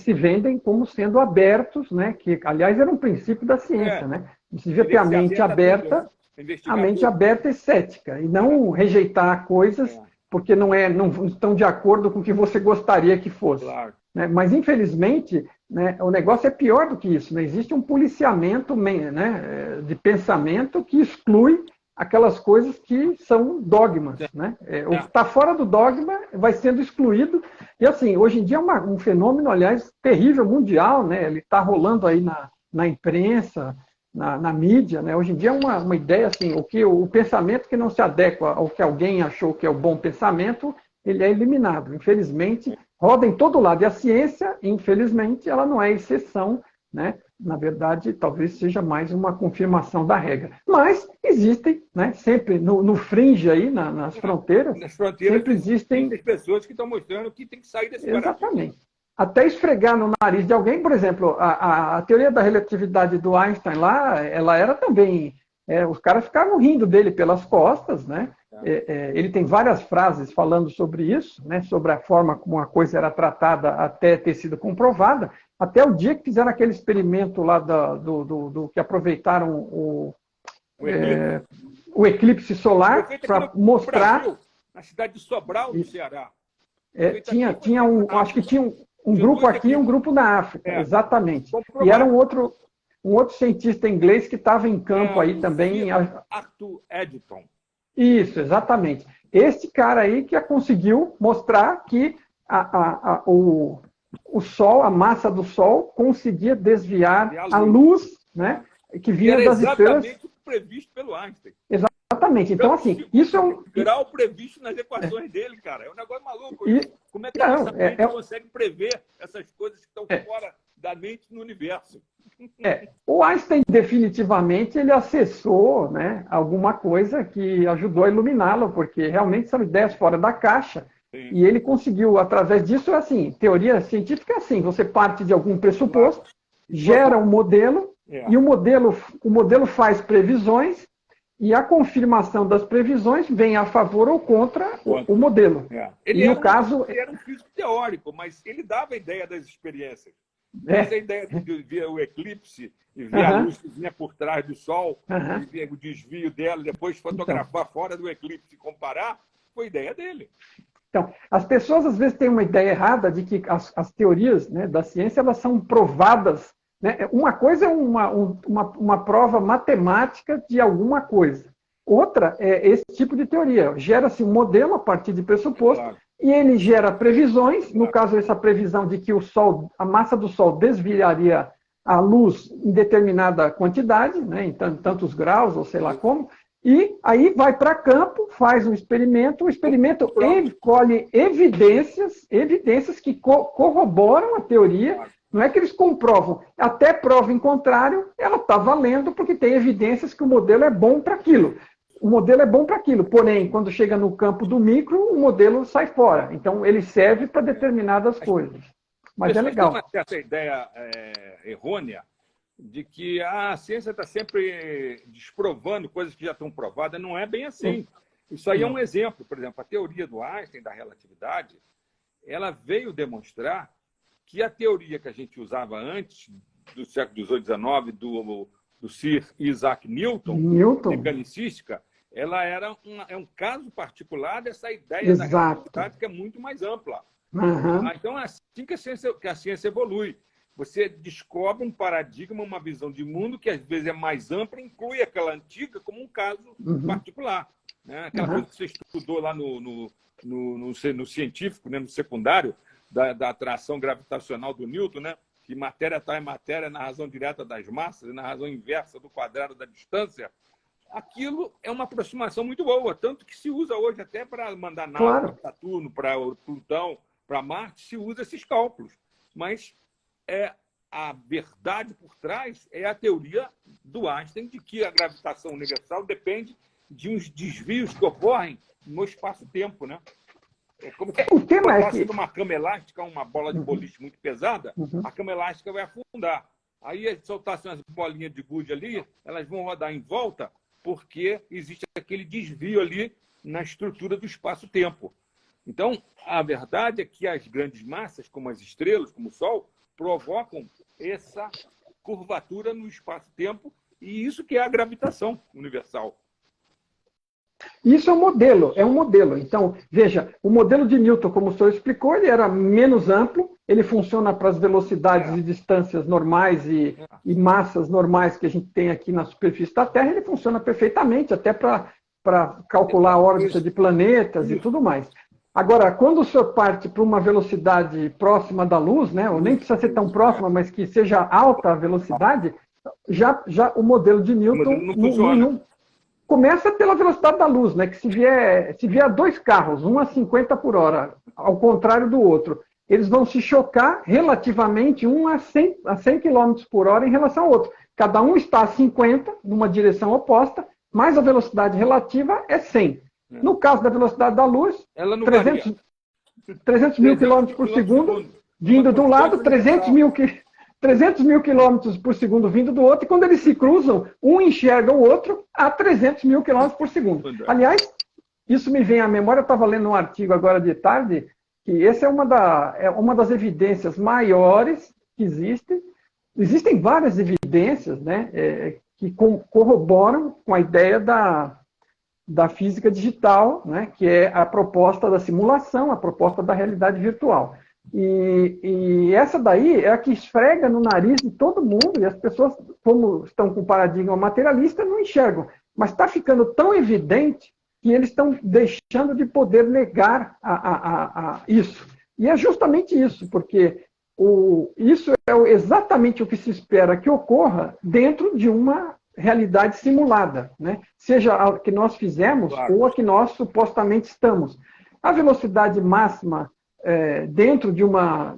se vendem como sendo abertos, né? Que, aliás, era um princípio da ciência, né? Você devia ter a mente aberta e cética, e não rejeitar coisas porque não estão de acordo com o que você gostaria que fosse. Claro. Né? Mas, infelizmente, né, o negócio é pior do que isso. Né? Existe um policiamento, né, de pensamento que exclui aquelas coisas que são dogmas. Né? O que está fora do dogma vai sendo excluído. E, assim, hoje em dia é um fenômeno, aliás, terrível, mundial. Né? Ele está rolando aí na imprensa, na mídia. Né? Hoje em dia é uma ideia, assim, o pensamento que não se adequa ao que alguém achou que é o bom pensamento, ele é eliminado. Infelizmente, roda em todo lado. E a ciência, infelizmente, ela não é exceção, né? Na verdade, talvez seja mais uma confirmação da regra. Mas existem, né? Sempre no fringe aí, nas fronteiras, sempre existem pessoas que estão mostrando que tem que sair desse paradigma. Exatamente. Até esfregar no nariz de alguém, por exemplo, a teoria da relatividade do Einstein lá, ela era também... os caras ficaram rindo dele pelas costas, né? Ele tem várias frases falando sobre isso, né? Sobre a forma como a coisa era tratada até ter sido comprovada, até o dia que fizeram aquele experimento lá do que aproveitaram o eclipse solar para mostrar... Brasil, na cidade de Sobral, no Ceará. Acho que tinha um grupo aqui e um grupo na África, exatamente. E era um outro cientista inglês que estava em campo aí também. Arthur Eddington. Isso, exatamente. Esse cara aí que conseguiu mostrar que o Sol, a massa do Sol, conseguia desviar a luz, né, que vinha das estrelas. Exatamente o previsto pelo Einstein. Exatamente. Então, assim, isso é um grau previsto nas equações dele, cara. É um negócio maluco. Como é que a nossa mente consegue prever essas coisas que estão fora da mente no universo? O Einstein, definitivamente, ele acessou, né, alguma coisa que ajudou a iluminá-lo, porque realmente são ideias fora da caixa. Sim. E ele conseguiu, através disso, assim, teoria científica é assim, você parte de algum pressuposto, gera um modelo, e o modelo faz previsões, e a confirmação das previsões vem a favor ou contra o modelo. Ele era um físico teórico, mas ele dava a ideia das experiências. Essa ideia de ver o eclipse e ver a luz que vinha por trás do Sol, e ver o desvio dela, depois fotografar fora do eclipse e comparar, foi ideia dele. Então, as pessoas às vezes têm uma ideia errada de que as teorias, né, da ciência elas são provadas. Né? Uma coisa é uma prova matemática de alguma coisa. Outra é esse tipo de teoria. Gera-se um modelo a partir de pressuposto, e ele gera previsões, no caso essa previsão de que o Sol, a massa do Sol desviaria a luz em determinada quantidade, né, em tantos graus, ou sei lá como, e aí vai para campo, faz um experimento, o experimento colhe evidências que corroboram a teoria, não é que eles comprovam, até prova em contrário, ela está valendo porque tem evidências que o modelo é bom para aquilo. O modelo é bom para aquilo, porém, quando chega no campo do micro, o modelo sai fora. Então, ele serve para determinadas coisas. Mas é legal. Tem uma certa ideia errônea de que a ciência está sempre desprovando coisas que já estão provadas. Não é bem assim. Isso aí é um exemplo. Por exemplo, a teoria do Einstein da relatividade, ela veio demonstrar que a teoria que a gente usava antes, do século XVIII, XIX, do Sir Isaac Newton, mecanicística, ela é um caso particular dessa ideia da relatividade que é muito mais ampla. Então, é assim que a ciência evolui. Você descobre um paradigma, uma visão de mundo que às vezes é mais ampla, inclui aquela antiga como um caso particular. Né? Aquela coisa que você estudou lá no científico, né? No secundário, da atração gravitacional do Newton, né? Que matéria atrai matéria na razão direta das massas e na razão inversa do quadrado da distância. Aquilo é uma aproximação muito boa, tanto que se usa hoje até para mandar nave para Saturno, para Plutão, para Marte, se usa esses cálculos. Mas a verdade por trás é a teoria do Einstein de que a gravitação universal depende de uns desvios que ocorrem no espaço-tempo, né? É como se botasse numa cama elástica uma bola de boliche muito pesada, a cama elástica vai afundar. Aí, se soltasse umas bolinhas de gude ali, elas vão rodar em volta, porque existe aquele desvio ali na estrutura do espaço-tempo. Então, a verdade é que as grandes massas, como as estrelas, como o Sol, provocam essa curvatura no espaço-tempo, e isso que é a gravitação universal. Isso é um modelo. Então, veja, o modelo de Newton, como o senhor explicou, ele era menos amplo, ele funciona para as velocidades e distâncias normais e massas normais que a gente tem aqui na superfície da Terra, ele funciona perfeitamente, até para calcular a órbita de planetas e tudo mais. Agora, quando o senhor parte para uma velocidade próxima da luz, né, ou nem precisa ser tão próxima, mas que seja alta a velocidade, já o modelo de Newton não funciona. Começa pela velocidade da luz, né? Que se vier dois carros, um a 50 por hora, ao contrário do outro, eles vão se chocar relativamente um a 100 km por hora em relação ao outro. Cada um está a 50, numa direção oposta, mas a velocidade relativa é 100. No caso da velocidade da luz, 300 mil km por segundo, vindo de um lado, 300 mil quilômetros por segundo vindo do outro, e quando eles se cruzam, um enxerga o outro a 300 mil quilômetros por segundo. Aliás, isso me vem à memória, eu estava lendo um artigo agora de tarde, que essa é uma das evidências maiores que existem. Existem várias evidências, né, que corroboram com a ideia da física digital, né, que é a proposta da simulação, a proposta da realidade virtual. E essa daí é a que esfrega no nariz de todo mundo, e as pessoas, como estão com o paradigma materialista, não enxergam. Mas está ficando tão evidente que eles estão deixando de poder negar isso. E é justamente isso, porque isso é exatamente o que se espera que ocorra dentro de uma realidade simulada, né? Seja a que nós fizemos, claro, ou a que nós supostamente estamos. A velocidade máxima dentro de uma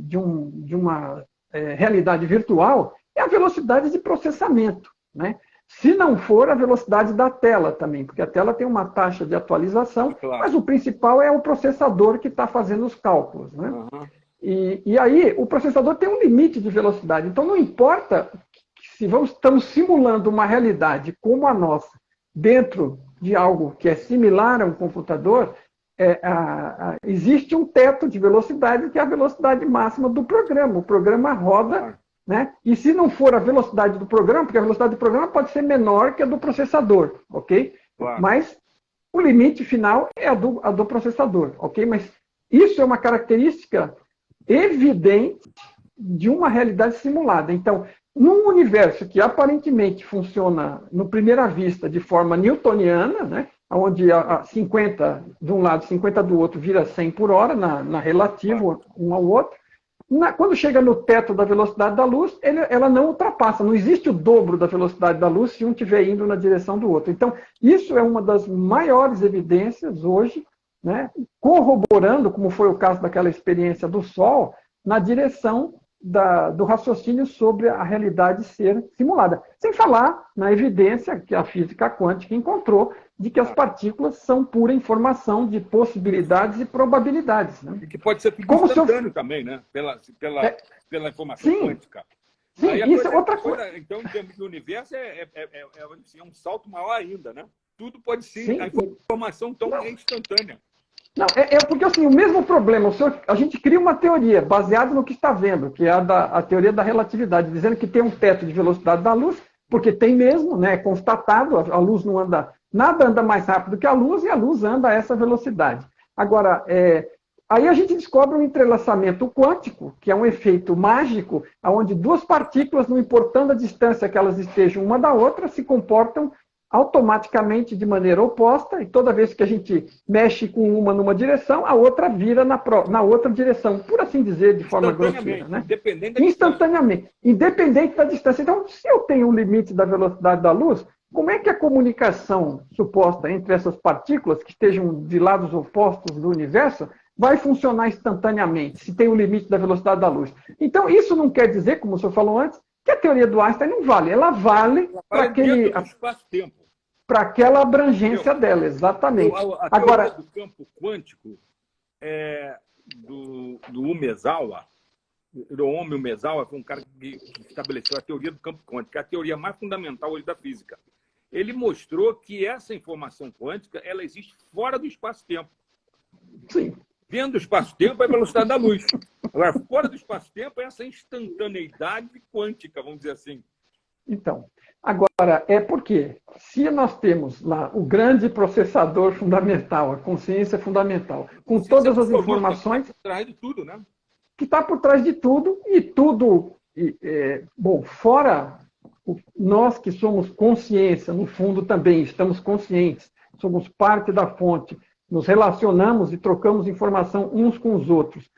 realidade virtual é a velocidade de processamento, né? Se não for a velocidade da tela também, porque a tela tem uma taxa de atualização, claro, mas o principal é o processador que está fazendo os cálculos, né? Uhum. E aí o processador tem um limite de velocidade, então não importa se estamos simulando uma realidade como a nossa, dentro de algo que é similar a um computador, existe um teto de velocidade que é a velocidade máxima do programa. O programa roda, né? E se não for a velocidade do programa, porque a velocidade do programa pode ser menor que a do processador, ok? Claro. Mas o limite final é a do processador, ok? Mas isso é uma característica evidente de uma realidade simulada. Então, num universo que aparentemente funciona, no primeira vista, de forma newtoniana, né, onde a 50 de um lado, 50 do outro, vira 100 por hora, na relativa um ao outro, quando chega no teto da velocidade da luz, ela não ultrapassa, não existe o dobro da velocidade da luz se um estiver indo na direção do outro. Então, isso é uma das maiores evidências hoje, né, corroborando, como foi o caso daquela experiência do Sol, na direção do raciocínio sobre a realidade ser simulada. Sem falar na evidência que a física quântica encontrou de que as partículas são pura informação de possibilidades e probabilidades, né? E que pode ser tudo instantâneo também, né? Pela informação quântica. Sim, aí isso é outra coisa. Então, em termos do universo, é um salto maior ainda, né? Tudo pode ser, a informação tão instantânea. Não, porque assim, o mesmo problema, a gente cria uma teoria baseada no que está vendo, que é a teoria da relatividade, dizendo que tem um teto de velocidade da luz, porque tem mesmo, né, é constatado, a luz não anda, nada anda mais rápido que a luz, e a luz anda a essa velocidade. Agora, aí a gente descobre um entrelaçamento quântico, que é um efeito mágico, onde duas partículas, não importando a distância que elas estejam uma da outra, se comportam automaticamente de maneira oposta, e toda vez que a gente mexe com uma numa direção, a outra vira na outra direção, por assim dizer, de forma grosseira, né? Instantaneamente, independente da distância. Então, se eu tenho um limite da velocidade da luz, como é que a comunicação suposta entre essas partículas, que estejam de lados opostos do universo, vai funcionar instantaneamente, se tem o limite da velocidade da luz? Então, isso não quer dizer, como o senhor falou antes, que a teoria do Einstein não vale. Ela vale para aquele espaço-tempo, para aquela abrangência dela, exatamente. A teoria do campo quântico do Umezawa, Hiromi Umezawa, foi um cara que estabeleceu a teoria do campo quântico, que é a teoria mais fundamental hoje da física. Ele mostrou que essa informação quântica ela existe fora do espaço-tempo. Sim. Dentro do espaço-tempo é a velocidade da luz. Agora, fora do espaço-tempo é essa instantaneidade quântica, vamos dizer assim. Então, agora, porque se nós temos lá o grande processador fundamental, a consciência fundamental, com todas as informações... Que está por trás de tudo, né? Que está por trás de tudo, e tudo... bom, fora nós que somos consciência, no fundo também estamos conscientes, somos parte da fonte, nos relacionamos e trocamos informação uns com os outros,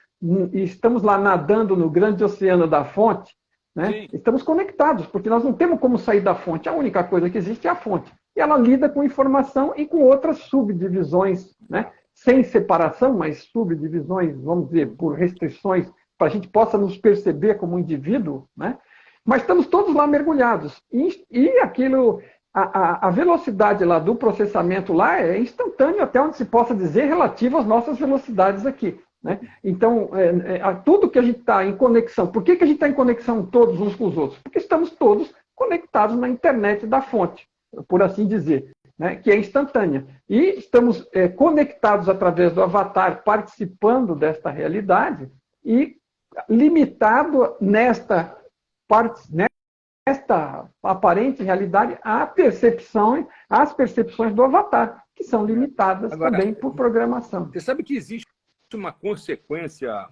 e estamos lá nadando no grande oceano da fonte, né? Estamos conectados, porque nós não temos como sair da fonte. A única coisa que existe é a fonte. E ela lida com informação e com outras subdivisões, né? Sem separação, mas subdivisões, vamos dizer, por restrições, para a gente possa nos perceber como indivíduo, né? Mas estamos todos lá mergulhados. E aquilo, a velocidade lá do processamento lá é instantâneo, até onde se possa dizer, relativo às nossas velocidades aqui, né? Então, tudo que a gente está em conexão, por que a gente está em conexão todos uns com os outros? Porque estamos todos conectados na internet da fonte, por assim dizer, né? Que é instantânea. E estamos conectados através do avatar, participando desta realidade e limitado nesta nossa aparente realidade às percepções do avatar, que são limitadas também por programação. Você sabe que existe uma consequência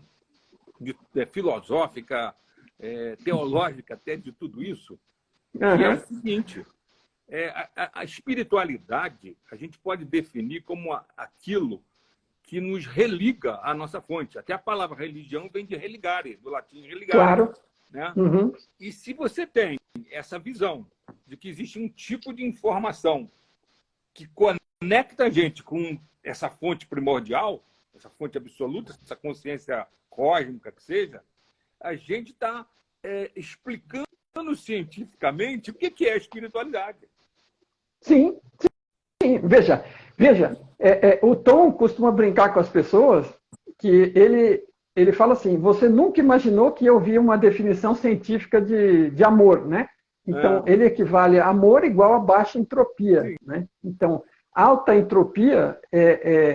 filosófica, teológica até de tudo isso, que é o seguinte: a espiritualidade a gente pode definir como aquilo que nos religa à nossa fonte. Até a palavra religião vem de religare, do latim religare. Claro. Né? E se você tem essa visão de que existe um tipo de informação que conecta a gente com essa fonte primordial, essa fonte absoluta, essa consciência cósmica que seja, a gente está explicando cientificamente o que é a espiritualidade. Sim, sim. Veja, o Tom costuma brincar com as pessoas que ele fala assim: você nunca imaginou que eu via uma definição científica de amor, né? Então, ele equivale a amor igual a baixa entropia, né? Então, alta entropia,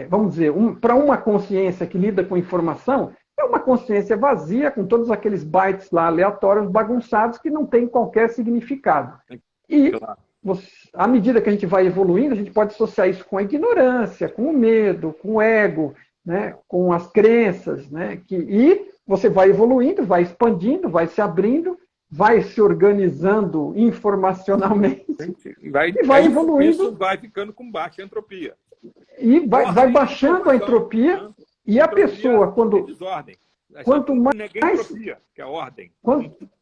vamos dizer, para uma consciência que lida com informação, é uma consciência vazia, com todos aqueles bytes lá aleatórios, bagunçados, que não tem qualquer significado. E, à medida que a gente vai evoluindo, a gente pode associar isso com a ignorância, com o medo, com o ego, né, com as crenças, né, e você vai evoluindo, vai expandindo, vai se abrindo, vai se organizando informacionalmente e vai evoluindo. Isso vai ficando com baixa entropia. E vai baixando a entropia, e a pessoa,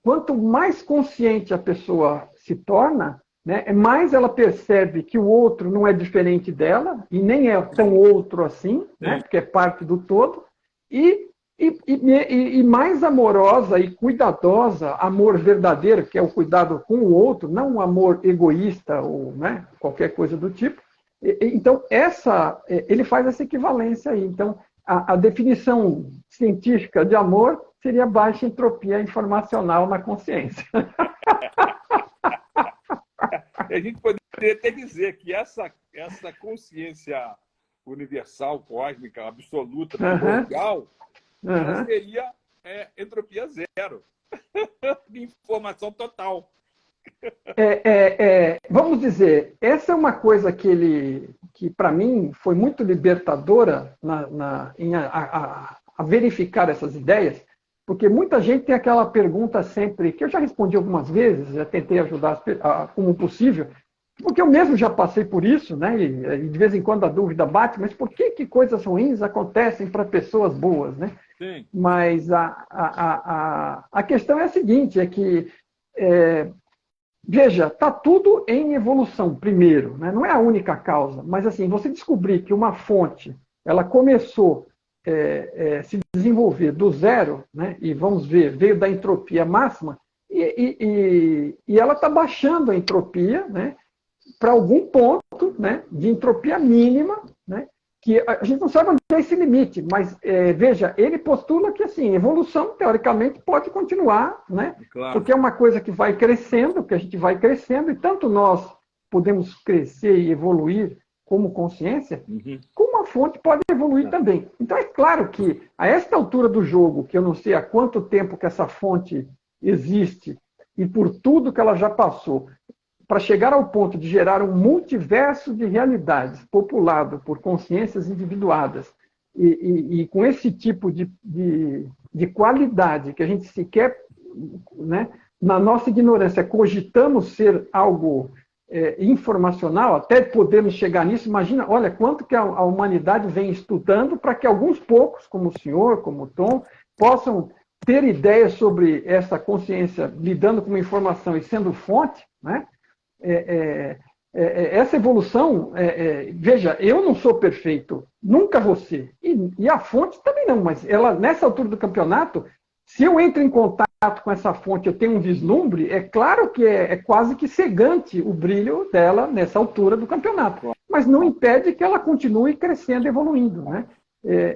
quanto mais consciente a pessoa se torna, né, mais ela percebe que o outro não é diferente dela, e nem é tão outro assim, né, porque é parte do todo, e mais amorosa e cuidadosa, amor verdadeiro, que é o cuidado com o outro, não um amor egoísta ou, né, qualquer coisa do tipo. Então, ele faz essa equivalência aí. Então, a definição científica de amor seria baixa entropia informacional na consciência. A gente poderia até dizer que essa consciência universal, cósmica, absoluta, primordial, ela seria entropia zero. De informação total. Vamos dizer, essa é uma coisa que para mim foi muito libertadora em verificar essas ideias, porque muita gente tem aquela pergunta sempre, que eu já respondi algumas vezes, já tentei ajudar como possível, porque eu mesmo já passei por isso, né? E de vez em quando a dúvida bate, mas por que coisas ruins acontecem para pessoas boas, né? Sim. Mas a questão é a seguinte, é que veja, está tudo em evolução, primeiro, né? Não é a única causa, mas assim, você descobrir que uma fonte ela começou se desenvolver do zero, né? E vamos ver, veio da entropia máxima, e ela está baixando a entropia, né? Para algum ponto, né? De entropia mínima, né? Que a gente não sabe onde é esse limite, mas veja, ele postula que assim, evolução, teoricamente, pode continuar, né? Claro. Porque é uma coisa que vai crescendo, que a gente vai crescendo, e tanto nós podemos crescer e evoluir como consciência, como a fonte pode evoluir também. Então é claro que, a esta altura do jogo, que eu não sei há quanto tempo que essa fonte existe, e por tudo que ela já passou, para chegar ao ponto de gerar um multiverso de realidades populado por consciências individuadas e com esse tipo de qualidade que a gente sequer, né, na nossa ignorância, cogitamos ser algo informacional, até podemos chegar nisso. Imagina, olha, quanto que a humanidade vem estudando para que alguns poucos, como o senhor, como o Tom, possam ter ideias sobre essa consciência lidando com uma informação e sendo fonte, né? Essa evolução, veja, eu não sou perfeito, nunca vou ser, e a fonte também não, mas ela, nessa altura do campeonato, se eu entro em contato com essa fonte, eu tenho um vislumbre, é claro que é quase que cegante o brilho dela nessa altura do campeonato, mas não impede que ela continue crescendo, evoluindo, né?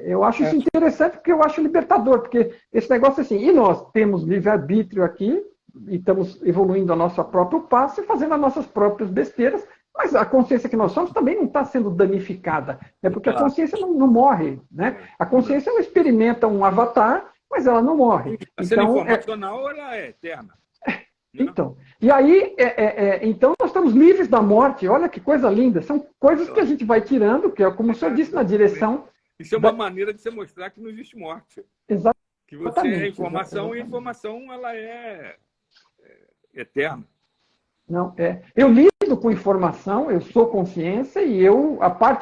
Eu acho isso interessante, porque eu acho libertador, porque esse negócio assim, e nós temos livre-arbítrio aqui, e estamos evoluindo a nosso próprio passo e fazendo as nossas próprias besteiras, mas a consciência que nós somos também não está sendo danificada, né? Porque a consciência não morre, né? A consciência ela experimenta um avatar, mas ela não morre. A cena informacional ela é eterna. Né? Então, e aí, então nós estamos livres da morte. Olha que coisa linda. São coisas que a gente vai tirando, que é como o senhor disse, na direção... Isso é uma maneira de você mostrar que não existe morte. Exatamente. Que você é informação e a informação ela é eterna. Não, eu lido com informação, eu sou consciência e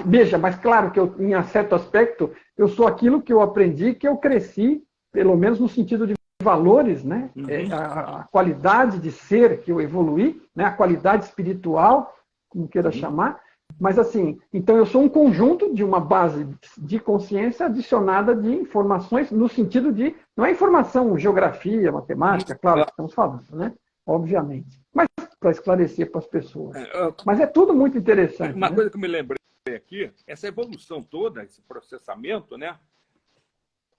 veja, mas claro que eu, em certo aspecto, eu sou aquilo que eu aprendi, que eu cresci, pelo menos no sentido de valores, né? A qualidade de ser que eu evoluí, né? A qualidade espiritual, como queira chamar. Mas assim, então eu sou um conjunto de uma base de consciência adicionada de informações no sentido de, não é informação, geografia, matemática, claro que estamos falando, né? Obviamente. Mas para esclarecer para as pessoas. Mas é tudo muito interessante. Uma coisa que eu me lembrei aqui, essa evolução toda, esse processamento, né?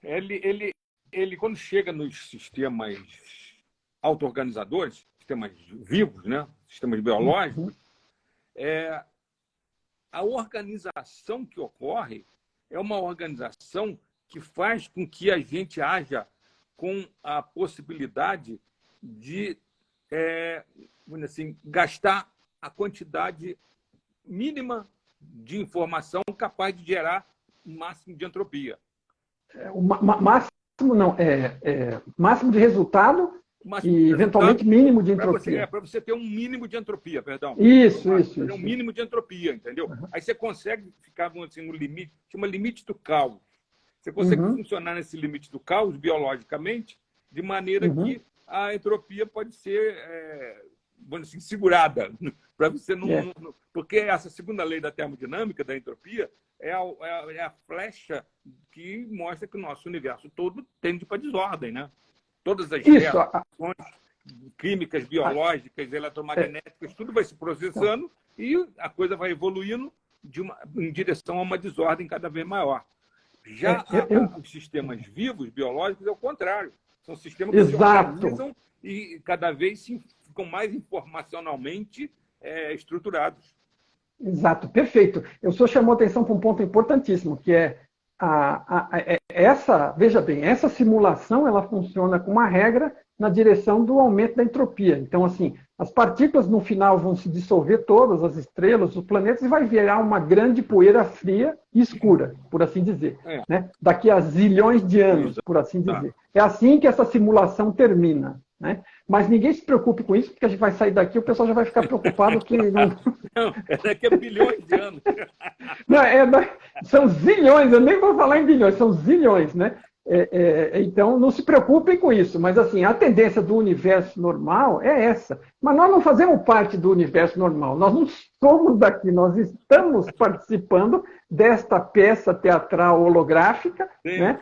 Ele quando chega nos sistemas auto-organizadores, sistemas vivos, né? Sistemas biológicos, a organização que ocorre é uma organização que faz com que a gente haja com a possibilidade de assim, gastar a quantidade mínima de informação capaz de gerar o máximo de entropia. Máximo de resultado e, eventualmente, mínimo de entropia. Para você ter um mínimo de entropia, perdão. Isso. Um mínimo de entropia, entendeu? Aí você consegue ficar assim, no limite, chama limite do caos. Você consegue funcionar nesse limite do caos, biologicamente, de maneira que a entropia pode ser assim, segurada. Para você não, porque essa segunda lei da termodinâmica, da entropia, é a flecha que mostra que o nosso universo todo tende para desordem, né? Todas as reações químicas, biológicas, eletromagnéticas, tudo vai se processando e a coisa vai evoluindo em direção a uma desordem cada vez maior. Já os sistemas vivos, biológicos, é o contrário. São sistemas que se organizam e cada vez ficam mais informacionalmente estruturados. Exato, perfeito. O senhor chamou atenção para um ponto importantíssimo, que é veja bem, essa simulação ela funciona com uma regra na direção do aumento da entropia. Então, assim, as partículas no final vão se dissolver todas, as estrelas, os planetas, e vai virar uma grande poeira fria e escura, por assim dizer. Né? Daqui a zilhões de anos, por assim dizer. É assim que essa simulação termina. Né? Mas ninguém se preocupe com isso, porque a gente vai sair daqui e o pessoal já vai ficar preocupado que não... Não, daqui a bilhões de anos. Não, são zilhões, eu nem vou falar em bilhões, são zilhões, né? Então, não se preocupem com isso, mas assim, a tendência do universo normal é essa. Mas nós não fazemos parte do universo normal, nós não somos daqui, nós estamos participando desta peça teatral holográfica, né?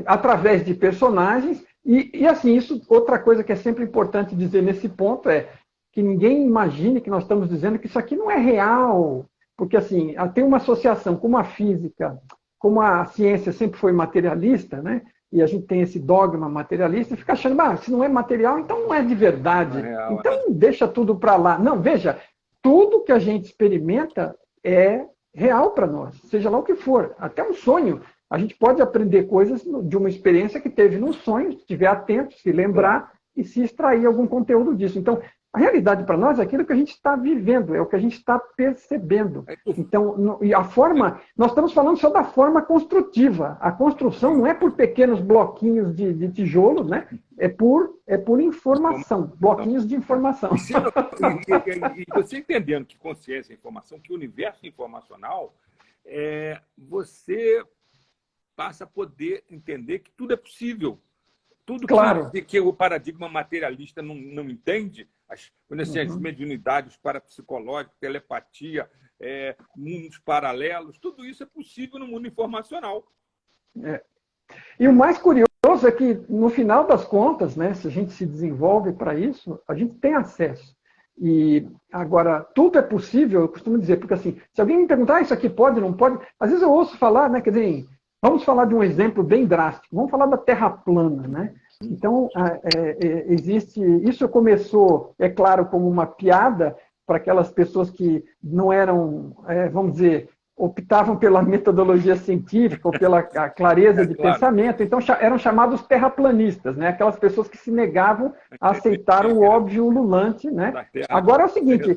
Através de personagens. E assim, isso, outra coisa que é sempre importante dizer nesse ponto é que ninguém imagine que nós estamos dizendo que isso aqui não é real, porque assim, tem uma associação com a física, como a ciência sempre foi materialista, né? E a gente tem esse dogma materialista, e fica achando, se não é material, então não é de verdade. Então deixa tudo para lá. Não, veja, tudo que a gente experimenta é real para nós, seja lá o que for, até um sonho. A gente pode aprender coisas de uma experiência que teve num sonho, se estiver atento, se lembrar e se extrair algum conteúdo disso. Então, a realidade para nós é aquilo que a gente está vivendo, é o que a gente está percebendo. Então, e a forma, nós estamos falando só da forma construtiva. A construção não é por pequenos bloquinhos de tijolo, né? É por informação, bloquinhos de informação. E você entendendo que consciência é informação, que o universo informacional, você passa a poder entender que tudo é possível. Tudo que o paradigma materialista não entende, as mediunidades, os parapsicológicos, telepatia, mundos paralelos, tudo isso é possível no mundo informacional. E o mais curioso é que, no final das contas, né, se a gente se desenvolve para isso, a gente tem acesso. E agora, tudo é possível, eu costumo dizer, porque assim, se alguém me perguntar, isso aqui pode, não pode, às vezes eu ouço falar, né, quer dizer, vamos falar de um exemplo bem drástico. Vamos falar da Terra plana, né? Então, existe... Isso começou, é claro, como uma piada para aquelas pessoas que não eram, vamos dizer, optavam pela metodologia científica ou pela clareza de pensamento, então eram chamados terraplanistas, né? Aquelas pessoas que se negavam a aceitar o óbvio ululante, né? Agora é o seguinte,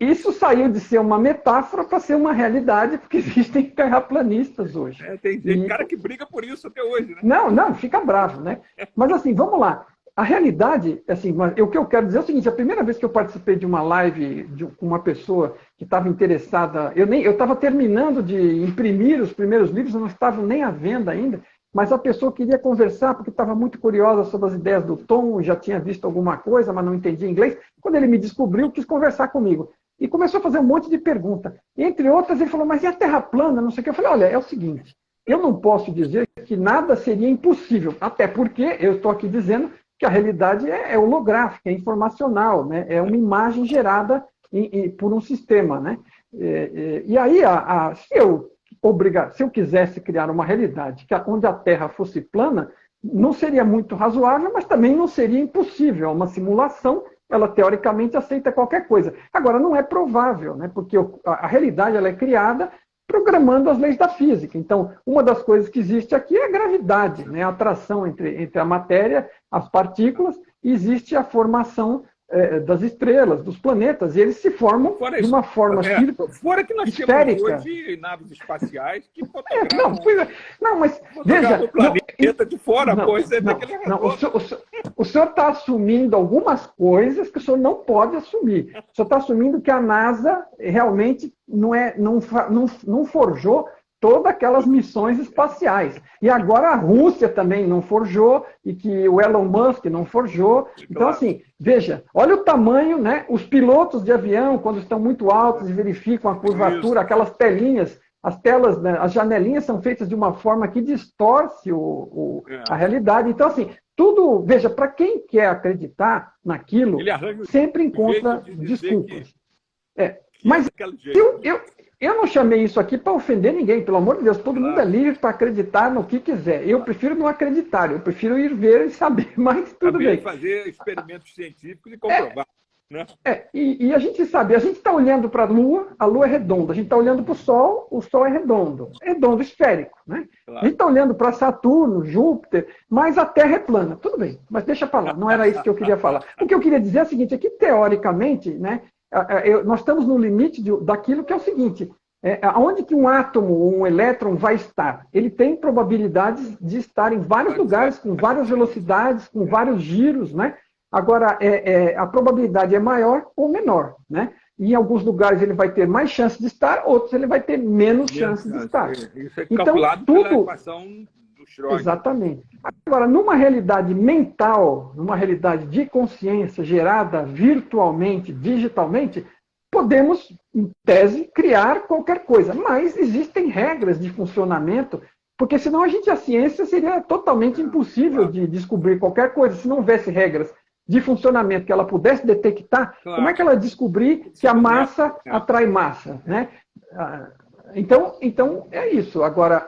isso saiu de ser uma metáfora para ser uma realidade, porque existem terraplanistas hoje. Tem cara que briga por isso até hoje, né? Não, fica bravo, né? Mas assim, vamos lá. A realidade, assim, o que eu quero dizer é o seguinte, a primeira vez que eu participei de uma live com uma pessoa que estava interessada, eu estava terminando de imprimir os primeiros livros, não estavam nem à venda ainda, mas a pessoa queria conversar porque estava muito curiosa sobre as ideias do Tom, já tinha visto alguma coisa, mas não entendia inglês. Quando ele me descobriu, quis conversar comigo. E começou a fazer um monte de perguntas. Entre outras, ele falou, mas e a Terra plana? Não sei o que. Eu falei, olha, é o seguinte, eu não posso dizer que nada seria impossível, até porque eu estou aqui dizendo que a realidade é holográfica, é informacional, né? É uma imagem gerada por um sistema, né? E aí, se eu quisesse criar uma realidade onde a Terra fosse plana, não seria muito razoável, mas também não seria impossível. É uma simulação, ela teoricamente aceita qualquer coisa. Agora, não é provável, né? Porque a realidade ela é criada programando as leis da física. Então, uma das coisas que existe aqui é a gravidade, né? A atração entre a matéria, as partículas, e existe a formação das estrelas, dos planetas, e eles se formam de uma forma fora que nós esférica. Temos hoje naves espaciais que fotografam mas veja... o planeta de fora, o senhor está assumindo algumas coisas que o senhor não pode assumir. O senhor está assumindo que a NASA realmente não forjou todas aquelas missões espaciais. E agora a Rússia também não forjou, e que o Elon Musk não forjou. Então, assim, veja, olha o tamanho, né? Os pilotos de avião, quando estão muito altos e verificam a curvatura, aquelas telinhas, as telas, né, as janelinhas são feitas de uma forma que distorce a realidade. Então, assim, tudo, veja, para quem quer acreditar naquilo, sempre encontra desculpas. Mas eu não chamei isso aqui para ofender ninguém, pelo amor de Deus, todo mundo é livre para acreditar no que quiser. Eu prefiro não acreditar, eu prefiro ir ver e saber, mas tudo bem. Fazer experimentos científicos e comprovar. Né? E a gente sabe, a gente está olhando para a Lua é redonda, a gente está olhando para o Sol é redondo esférico. Né? A gente está olhando para Saturno, Júpiter, mas a Terra é plana. Tudo bem, mas deixa para lá, não era isso que eu queria falar. O que eu queria dizer é o seguinte, é que teoricamente, né, nós estamos no limite daquilo que é o seguinte, aonde que um átomo ou um elétron vai estar? Ele tem probabilidades de estar em vários lugares, com várias velocidades, com vários giros, né? Agora, a probabilidade é maior ou menor, né? Em alguns lugares ele vai ter mais chance de estar, outros ele vai ter menos chance de estar. Isso é calculado pela equação do Schrödinger. Exatamente. Agora, numa realidade mental, numa realidade de consciência gerada virtualmente, digitalmente, podemos, em tese, criar qualquer coisa. Mas existem regras de funcionamento, porque senão a ciência seria totalmente impossível de descobrir qualquer coisa. Se não houvesse regras de funcionamento que ela pudesse detectar, como é que ela descobrir que a massa atrai massa, né? Então é isso. Agora,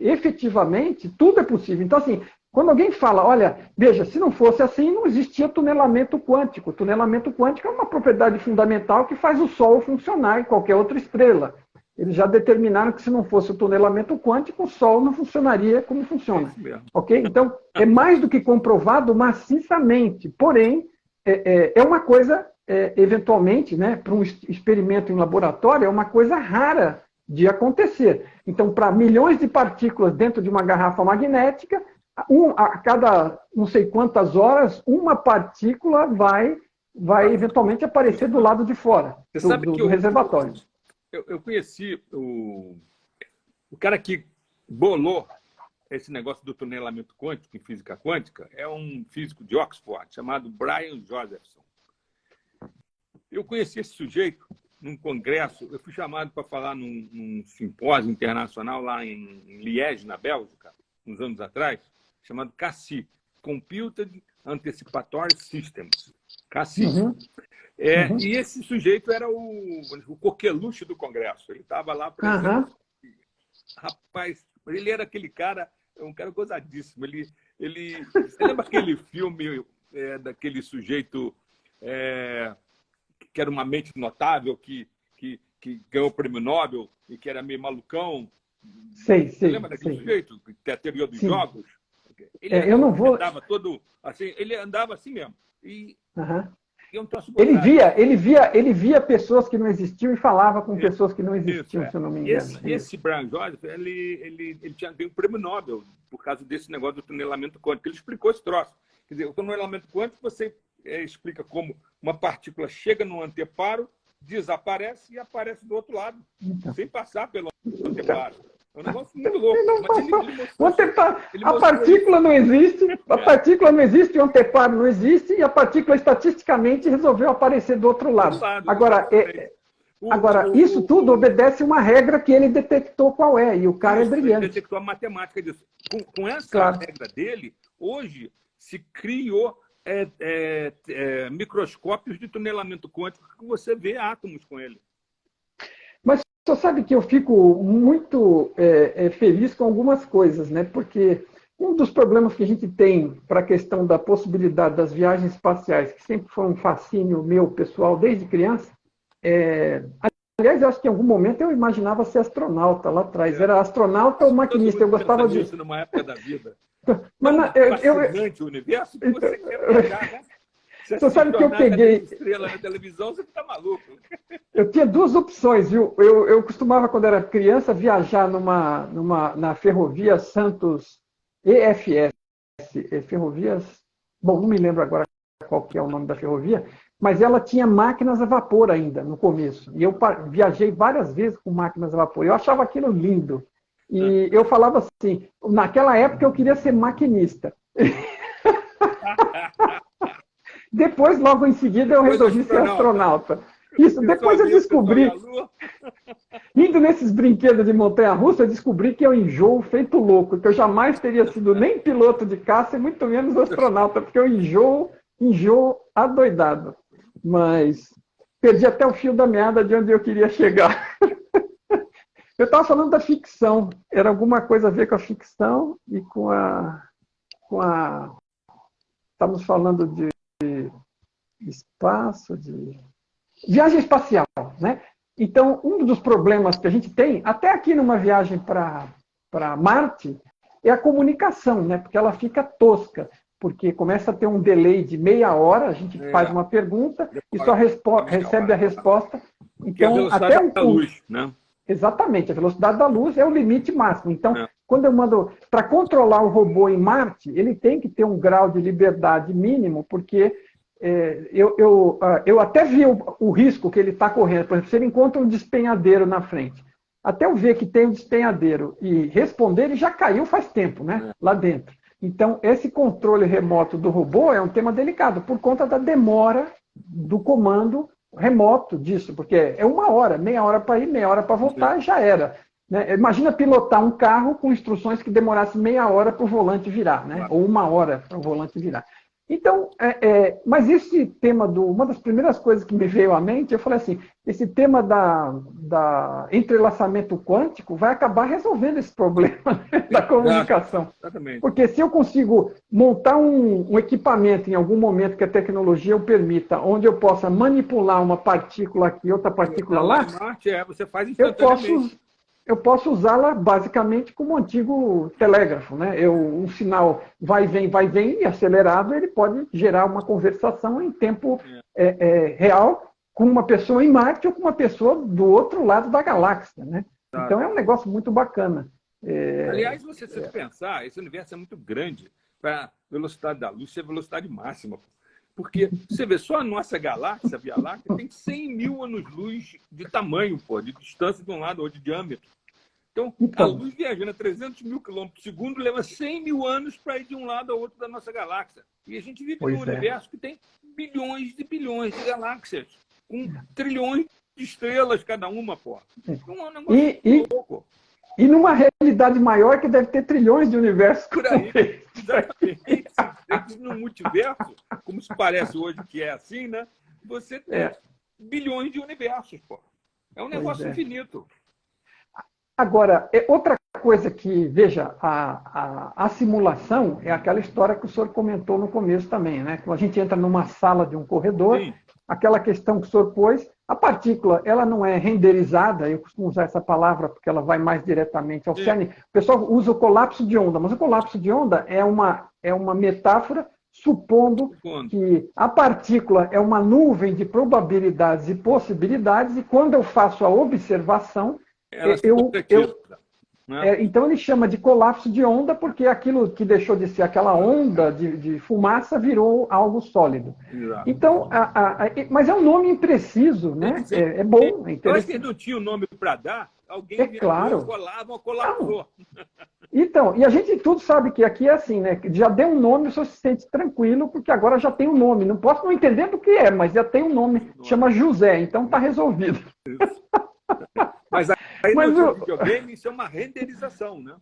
efetivamente, tudo é possível. Então, assim, quando alguém fala, olha, veja, se não fosse assim, não existia tunelamento quântico. Tunelamento quântico é uma propriedade fundamental que faz o Sol funcionar e qualquer outra estrela. Eles já determinaram que se não fosse o tunelamento quântico, o Sol não funcionaria como funciona. Ok? Então, é mais do que comprovado maciçamente. Porém, é uma coisa, eventualmente, né, para um experimento em laboratório, é uma coisa rara de acontecer. Então, para milhões de partículas dentro de uma garrafa magnética, a cada não sei quantas horas, uma partícula vai eventualmente aparecer do lado de fora do reservatório. Eu conheci o cara que bolou esse negócio do tunelamento quântico em física quântica, é um físico de Oxford chamado Brian Josephson. Eu conheci esse sujeito num congresso, eu fui chamado para falar num simpósio internacional lá em Liège, na Bélgica, uns anos atrás, chamado CACI, Computed Anticipatory Systems. CACI. E esse sujeito era o coqueluche do congresso. Ele estava lá presente. Rapaz, ele era aquele cara, um cara gozadíssimo. Você lembra aquele filme daquele sujeito que era uma mente notável, que que ganhou o prêmio Nobel e que era meio malucão. Sei. Você lembra daquele sujeito que tem a teoria dos jogos? Eu não vou... andava todo assim, ele andava assim mesmo. E é um troço ele via pessoas que não existiam e falava com pessoas que não existiam, se eu não me engano. Esse Brian Joseph, ele ganhou o prêmio Nobel por causa desse negócio do tunelamento quântico. Ele explicou esse troço. Quer dizer, o tunelamento quântico você explica como uma partícula chega no anteparo, desaparece e aparece do outro lado, sem passar pelo anteparo. É um negócio muito louco. A partícula não existe, a partícula não existe, o anteparo não existe, e a partícula estatisticamente resolveu aparecer do outro lado. Agora, isso tudo obedece uma regra que ele detectou qual é, e o cara é brilhante. Ele detectou a matemática disso. Com essa regra dele, hoje se criou microscópios de tunelamento quântico que você vê átomos com ele. Mas você sabe que eu fico muito feliz com algumas coisas, né? Porque um dos problemas que a gente tem para a questão da possibilidade das viagens espaciais, que sempre foi um fascínio meu pessoal desde criança, aliás, eu acho que em algum momento eu imaginava ser astronauta lá atrás. Era astronauta ou maquinista, eu gostava de... Isso numa época da vida. Mas fascinante o universo que você quer viajar, né? Você sabe que eu peguei... estrela na televisão, você fica maluco. Eu tinha duas opções, viu? Eu costumava, quando era criança, viajar na ferrovia Santos EFS. Ferrovias... Bom, não me lembro agora qual que é o nome da ferrovia, mas ela tinha máquinas a vapor ainda, no começo. E eu viajei várias vezes com máquinas a vapor. Eu achava aquilo lindo. E eu falava assim, naquela época eu queria ser maquinista. Depois, logo em seguida, eu resolvi ser astronauta. Isso, depois eu descobri, indo nesses brinquedos de montanha-russa, eu descobri que eu enjoo feito louco, que eu jamais teria sido nem piloto de caça e muito menos astronauta, porque eu enjoo adoidado. Mas perdi até o fio da meada de onde eu queria chegar. Eu estava falando da ficção, era alguma coisa a ver com a ficção e com a... Estamos falando de espaço, de viagem espacial, né? Então, um dos problemas que a gente tem, até aqui numa viagem para Marte, é a comunicação, né? Porque ela fica tosca, porque começa a ter um delay de meia hora, a gente faz uma pergunta e só recebe a resposta. Então, até a luz, né? Exatamente, a velocidade da luz é o limite máximo. Então, quando eu mando... Para controlar o robô em Marte, ele tem que ter um grau de liberdade mínimo, porque eu até vi o risco que ele está correndo. Por exemplo, se ele encontra um despenhadeiro na frente, até eu ver que tem um despenhadeiro e responder, ele já caiu faz tempo, né? Lá dentro. Então, esse controle remoto do robô é um tema delicado, por conta da demora do comando remoto disso, porque é uma hora, meia hora para ir, meia hora para voltar, já era. Né? Imagina pilotar um carro com instruções que demorasse meia hora para o volante virar, né? Ou uma hora para o volante virar. Então, mas esse tema uma das primeiras coisas que me veio à mente, eu falei assim, esse tema da entrelaçamento quântico vai acabar resolvendo esse problema, né, da comunicação. Exatamente. Porque se eu consigo montar um equipamento em algum momento que a tecnologia o permita, onde eu possa manipular uma partícula aqui, outra partícula lá, você faz instantaneamente. Eu posso usá-la basicamente como um antigo telégrafo, né? Um sinal vai e vem, e acelerado, ele pode gerar uma conversação em tempo real com uma pessoa em Marte ou com uma pessoa do outro lado da galáxia, né? Então é um negócio muito bacana. Aliás, se você pensar, esse universo é muito grande para a velocidade da luz ser velocidade máxima. Porque, você vê, só a nossa galáxia, a Via Láctea, tem 100 mil anos-luz de tamanho, de distância de um lado ou de diâmetro. Então, a luz viajando a 300 mil quilômetros por segundo leva 100 mil anos para ir de um lado ao outro da nossa galáxia. E a gente vive num universo que tem bilhões de galáxias, com trilhões de estrelas cada uma, Então, é um negócio louco. E numa realidade maior que deve ter trilhões de universos. Por aí, exatamente. No multiverso, como se parece hoje que é assim, né? Você tem bilhões de universos, É um negócio infinito. Agora, outra coisa que, veja, a simulação é aquela história que o senhor comentou no começo também, né? Quando a gente entra numa sala de um corredor, aquela questão que o senhor pôs, A partícula, ela não é renderizada, eu costumo usar essa palavra porque ela vai mais diretamente ao cerne. O pessoal usa o colapso de onda, mas o colapso de onda é uma metáfora supondo que a partícula é uma nuvem de probabilidades e possibilidades, e quando eu faço a observação, então ele chama de colapso de onda, porque aquilo que deixou de ser aquela onda de fumaça virou algo sólido. Exato. Então, mas é um nome impreciso, né? É bom, é interessante. Eu acho que ele não tinha um nome para dar, alguém claro. colapsou. Então, e a gente tudo sabe que aqui é assim, né? Já deu um nome, você se sente tranquilo, porque agora já tem um nome. Não posso não entender do que é, mas já tem um nome, chama José, então está resolvido. Mas aí no videogame isso é uma renderização, né?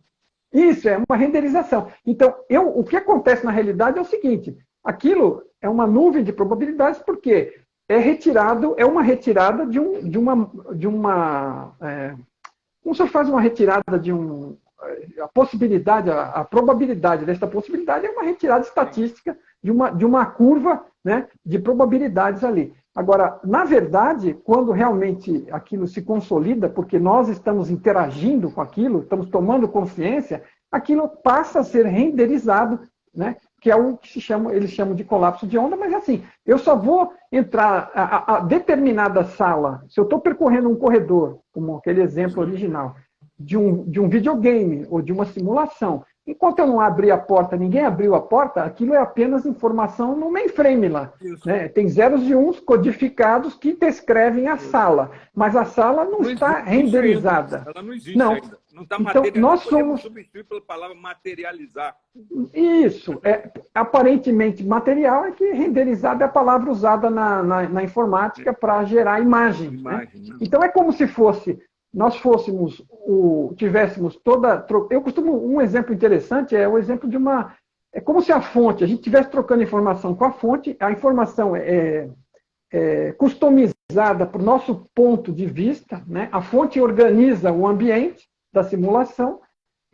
Isso, é uma renderização. Então, o que acontece na realidade é o seguinte, aquilo é uma nuvem de probabilidades, porque é uma retirada como se faz uma retirada a possibilidade, a probabilidade desta possibilidade é uma retirada estatística de uma curva, né, de probabilidades ali. Agora, na verdade, quando realmente aquilo se consolida, porque nós estamos interagindo com aquilo, estamos tomando consciência, aquilo passa a ser renderizado, né, que é o que eles chamam de colapso de onda, mas assim, eu só vou entrar a determinada sala, se eu estou percorrendo um corredor, como aquele exemplo original, de um videogame ou de uma simulação, enquanto eu não abrir a porta, ninguém abriu a porta, aquilo é apenas informação no mainframe lá. Né? Tem zeros e uns codificados que descrevem a sala, mas a sala não está renderizada. Ela não existe ainda. Não está então, nós somos substituir pela palavra materializar. Isso. Aparentemente material, é que renderizada é a palavra usada na informática para gerar imagem. Né? Então, é como se nós tivéssemos toda... um exemplo interessante é o exemplo de é como se a gente estivesse trocando informação com a fonte, a informação é customizada para o nosso ponto de vista, né? A fonte organiza o ambiente da simulação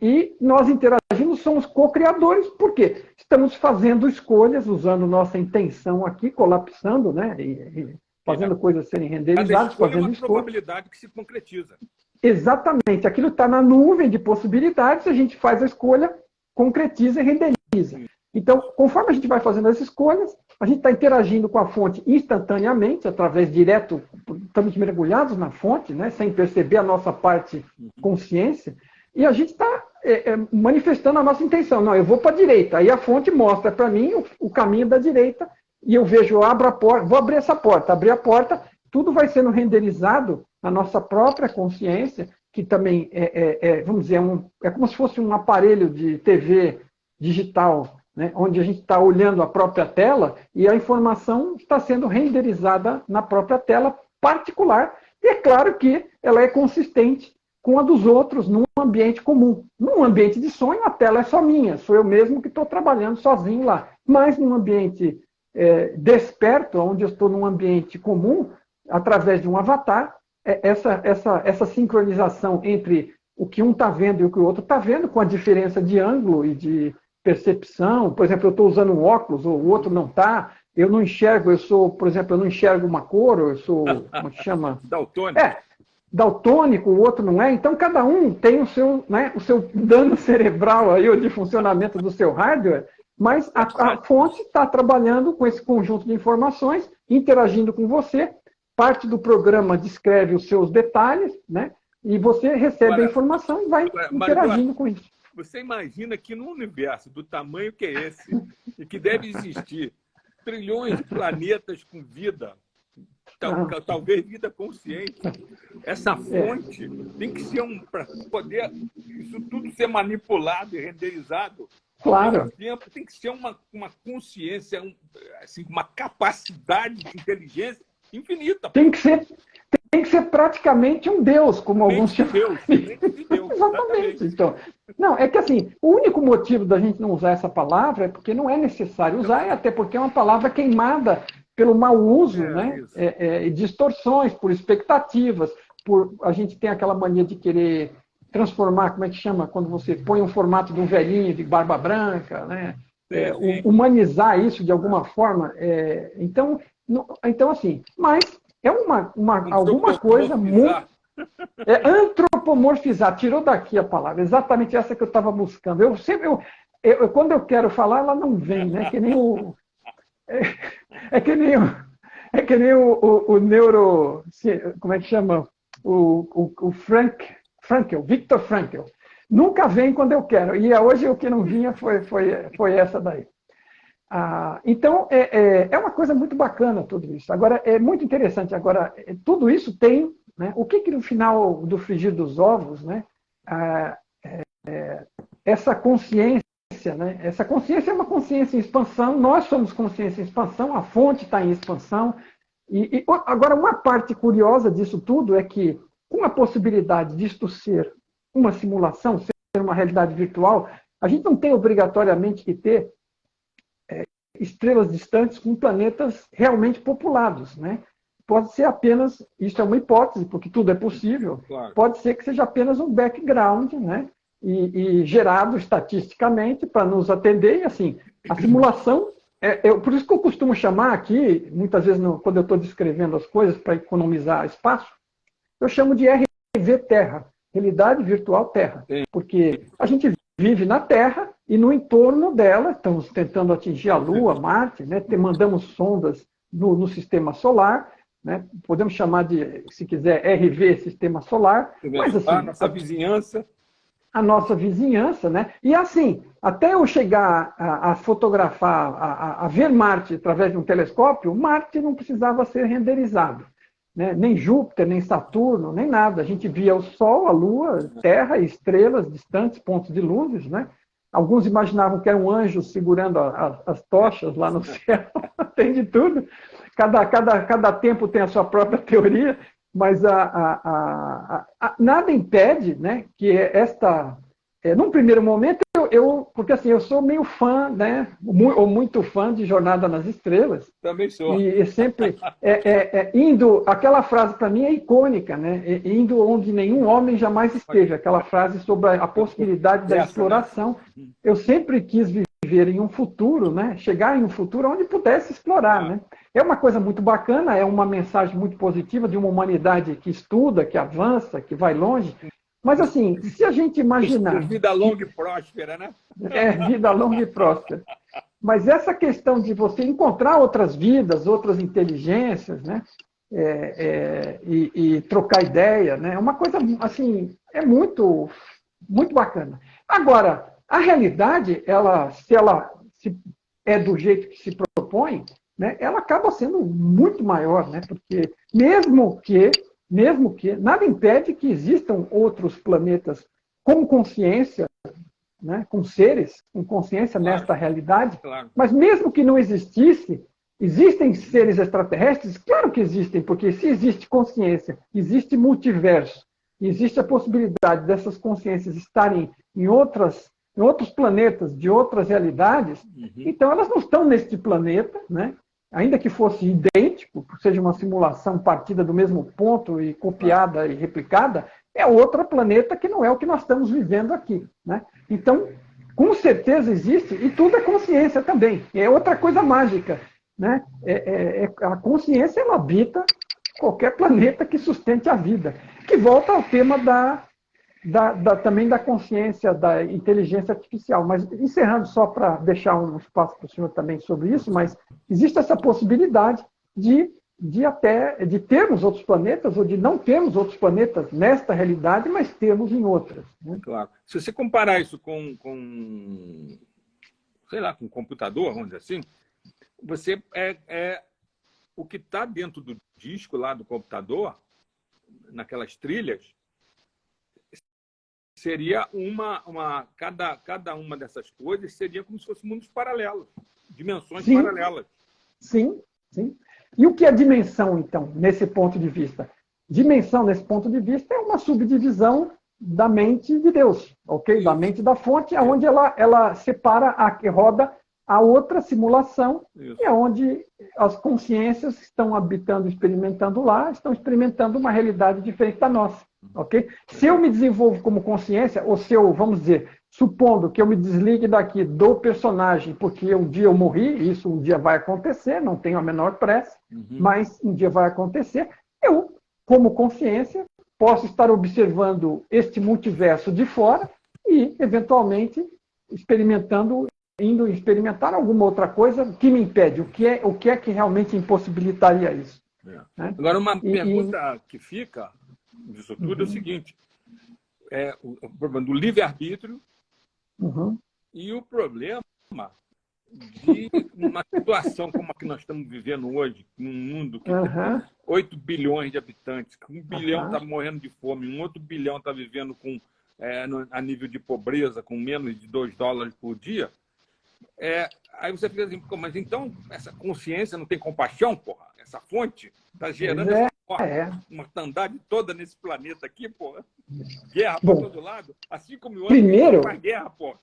e nós interagindo somos co-criadores, porque estamos fazendo escolhas, usando nossa intenção aqui, colapsando, né? E fazendo coisas serem renderizadas, fazendo escolhas. É uma probabilidade que se concretiza. Exatamente. Aquilo está na nuvem de possibilidades, a gente faz a escolha, concretiza e renderiza. Então, conforme a gente vai fazendo as escolhas, a gente está interagindo com a fonte instantaneamente, estamos mergulhados na fonte, né, sem perceber a nossa parte consciência, e a gente está manifestando a nossa intenção. Não, eu vou para a direita. Aí a fonte mostra para mim o caminho da direita, e eu vejo, eu abro a porta, vou abrir essa porta. Abrir a porta, tudo vai sendo renderizado na nossa própria consciência, que também vamos dizer, é como se fosse um aparelho de TV digital, né, onde a gente está olhando a própria tela e a informação está sendo renderizada na própria tela particular. E é claro que ela é consistente com a dos outros num ambiente comum. Num ambiente de sonho, a tela é só minha, sou eu mesmo que estou trabalhando sozinho lá. Mas num ambiente desperto, onde eu estou num ambiente comum, através de um avatar, essa sincronização entre o que um está vendo e o que o outro está vendo, com a diferença de ângulo e de percepção. Por exemplo, eu estou usando um óculos, ou o outro não está, eu não enxergo, por exemplo, eu não enxergo uma cor, ou eu sou, como que chama? Daltônico. Daltônico, o outro não é. Então, cada um tem o seu dano cerebral aí, ou de funcionamento do seu hardware, mas a fonte está trabalhando com esse conjunto de informações, interagindo com você, parte do programa descreve os seus detalhes, né? E você recebe a informação e vai interagindo com isso. Você imagina que no universo do tamanho que é esse, e que deve existir trilhões de planetas com vida, talvez vida consciente, essa fonte tem que ser para poder isso tudo ser manipulado e renderizado. Claro. Ao mesmo tempo, tem que ser uma consciência, assim, uma capacidade de inteligência infinita. Tem que ser praticamente um Deus, como alguns chamam. Deus. Exatamente. Então, não, é que assim, o único motivo da gente não usar essa palavra é porque não é necessário usar, e até porque é uma palavra queimada pelo mau uso, né? Distorções, por expectativas, a gente tem aquela mania de querer transformar, como é que chama? Quando você põe um formato de um velhinho de barba branca, né? Humanizar isso de alguma forma. Então, assim, mas é alguma coisa muito... É antropomorfizar, tirou daqui a palavra, exatamente essa que eu estava buscando. Quando eu quero falar, ela não vem, né? Que nem o... É que nem o neuro... Como é que chama? O Frankl, Viktor Frankl. Nunca vem quando eu quero. E hoje o que não vinha foi essa daí. Então, é uma coisa muito bacana tudo isso. Agora, é muito interessante. Agora, tudo isso tem... Né, o que no final do frigir dos ovos, né, essa consciência, né, essa consciência é uma consciência em expansão, nós somos consciência em expansão, a fonte está em expansão. Agora, uma parte curiosa disso tudo é que, com a possibilidade disto ser uma simulação, ser uma realidade virtual, a gente não tem obrigatoriamente que ter estrelas distantes com planetas realmente populados, né? Pode ser apenas, isso é uma hipótese, porque tudo é possível, claro. Pode ser que seja apenas um background, né? E gerado estatisticamente para nos atender, e assim, a simulação, por isso que eu costumo chamar aqui, muitas vezes quando eu estou descrevendo as coisas para economizar espaço, eu chamo de RV Terra, Realidade Virtual Terra, porque a gente vive na Terra e no entorno dela, estamos tentando atingir a Lua, Marte, né? Mandamos sondas no sistema solar, né? Podemos chamar de, se quiser, RV, Sistema Solar. Mas, assim, a nossa vizinhança. A nossa vizinhança, né? E assim, até eu chegar a fotografar, a ver Marte através de um telescópio, Marte não precisava ser renderizado, né? Nem Júpiter, nem Saturno, nem nada. A gente via o Sol, a Lua, Terra, estrelas distantes, pontos de luzes, né? Alguns imaginavam que era um anjo segurando as tochas lá no céu. Tem de tudo. Cada tempo tem a sua própria teoria, mas nada impede, né, que num primeiro momento, porque assim, eu sou meio fã, né, ou muito fã de Jornada nas Estrelas. Também sou. E sempre indo, aquela frase para mim é icônica, né, indo onde nenhum homem jamais esteve, aquela frase sobre a possibilidade da exploração. Eu sempre quis viver em um futuro, né, chegar em um futuro onde pudesse explorar, né. É uma coisa muito bacana, é uma mensagem muito positiva de uma humanidade que estuda, que avança, que vai longe. Mas, assim, se a gente imaginar... Vida longa e próspera, né? Vida longa e próspera. Mas essa questão de você encontrar outras vidas, outras inteligências, né? E trocar ideia, né? É uma coisa, assim, é muito, muito bacana. Agora, a realidade, se é do jeito que se propõe, né, ela acaba sendo muito maior, né? Porque mesmo que nada impede que existam outros planetas com consciência, né, com seres, com consciência nesta realidade, mas mesmo que não existisse, existem seres extraterrestres? Claro que existem, porque se existe consciência, existe multiverso, existe a possibilidade dessas consciências estarem em outros planetas, de outras realidades, então elas não estão neste planeta, né? Ainda que fosse idêntico, seja uma simulação partida do mesmo ponto e copiada e replicada, é outro planeta que não é o que nós estamos vivendo aqui, né? Então, com certeza existe, e tudo é consciência também. É outra coisa mágica, né? A consciência, ela habita qualquer planeta que sustente a vida. Que volta ao tema também da consciência, da inteligência artificial. Mas, encerrando só para deixar um espaço para o senhor também sobre isso, mas existe essa possibilidade de termos outros planetas, ou de não termos outros planetas nesta realidade, mas termos em outras, né? Claro. Se você comparar isso com sei lá, com um computador, vamos dizer assim, você o que está dentro do disco lá do computador, naquelas trilhas, seria cada uma dessas coisas seria como se fossem mundos paralelos, dimensões paralelas. Sim, sim. E o que é dimensão, então, nesse ponto de vista? Dimensão, nesse ponto de vista, é uma subdivisão da mente de Deus, ok? Isso. Da mente da fonte, onde ela separa roda a outra simulação. Isso. E é onde as consciências estão habitando, experimentando lá, estão experimentando uma realidade diferente da nossa. Okay? Se eu me desenvolvo como consciência, ou se eu, vamos dizer, supondo que eu me desligue daqui do personagem, porque um dia eu morri, isso um dia vai acontecer, não tenho a menor pressa, mas um dia vai acontecer, eu, como consciência, posso estar observando este multiverso de fora e, eventualmente, indo experimentar alguma outra coisa que me impede. O que é que realmente impossibilitaria isso? Né? Agora, uma pergunta que fica disso tudo é o seguinte, o problema do livre-arbítrio e o problema de uma situação como a que nós estamos vivendo hoje, num mundo que tem 8 bilhões de habitantes, que 1 bilhão está morrendo de fome, um outro bilhão está vivendo a nível de pobreza, com menos de $2 por dia. Aí você fica assim, mas então essa consciência não tem compaixão, porra? Essa fonte está gerando essa mortandade toda nesse planeta aqui, porra. Guerra para todo lado, assim como o outro faz guerra, porra.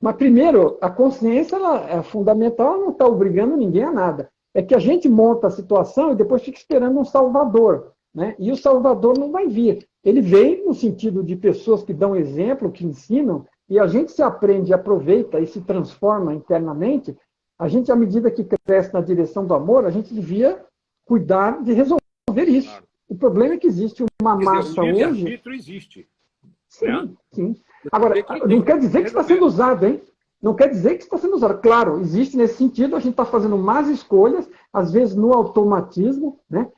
Mas primeiro, a consciência ela é fundamental, ela não está obrigando ninguém a nada. É que a gente monta a situação e depois fica esperando um salvador, né? E o salvador não vai vir. Ele vem no sentido de pessoas que dão exemplo, que ensinam, e a gente se aprende, aproveita e se transforma internamente. A gente, à medida que cresce na direção do amor, a gente devia cuidar de resolver isso. Claro. O problema é que existe uma massa hoje... O livre-arbítrio existe. Sim, né? Sim. Agora, não quer dizer que está sendo usado, hein? Não quer dizer que está sendo usado. Claro, existe nesse sentido, a gente está fazendo más escolhas, às vezes no automatismo, né?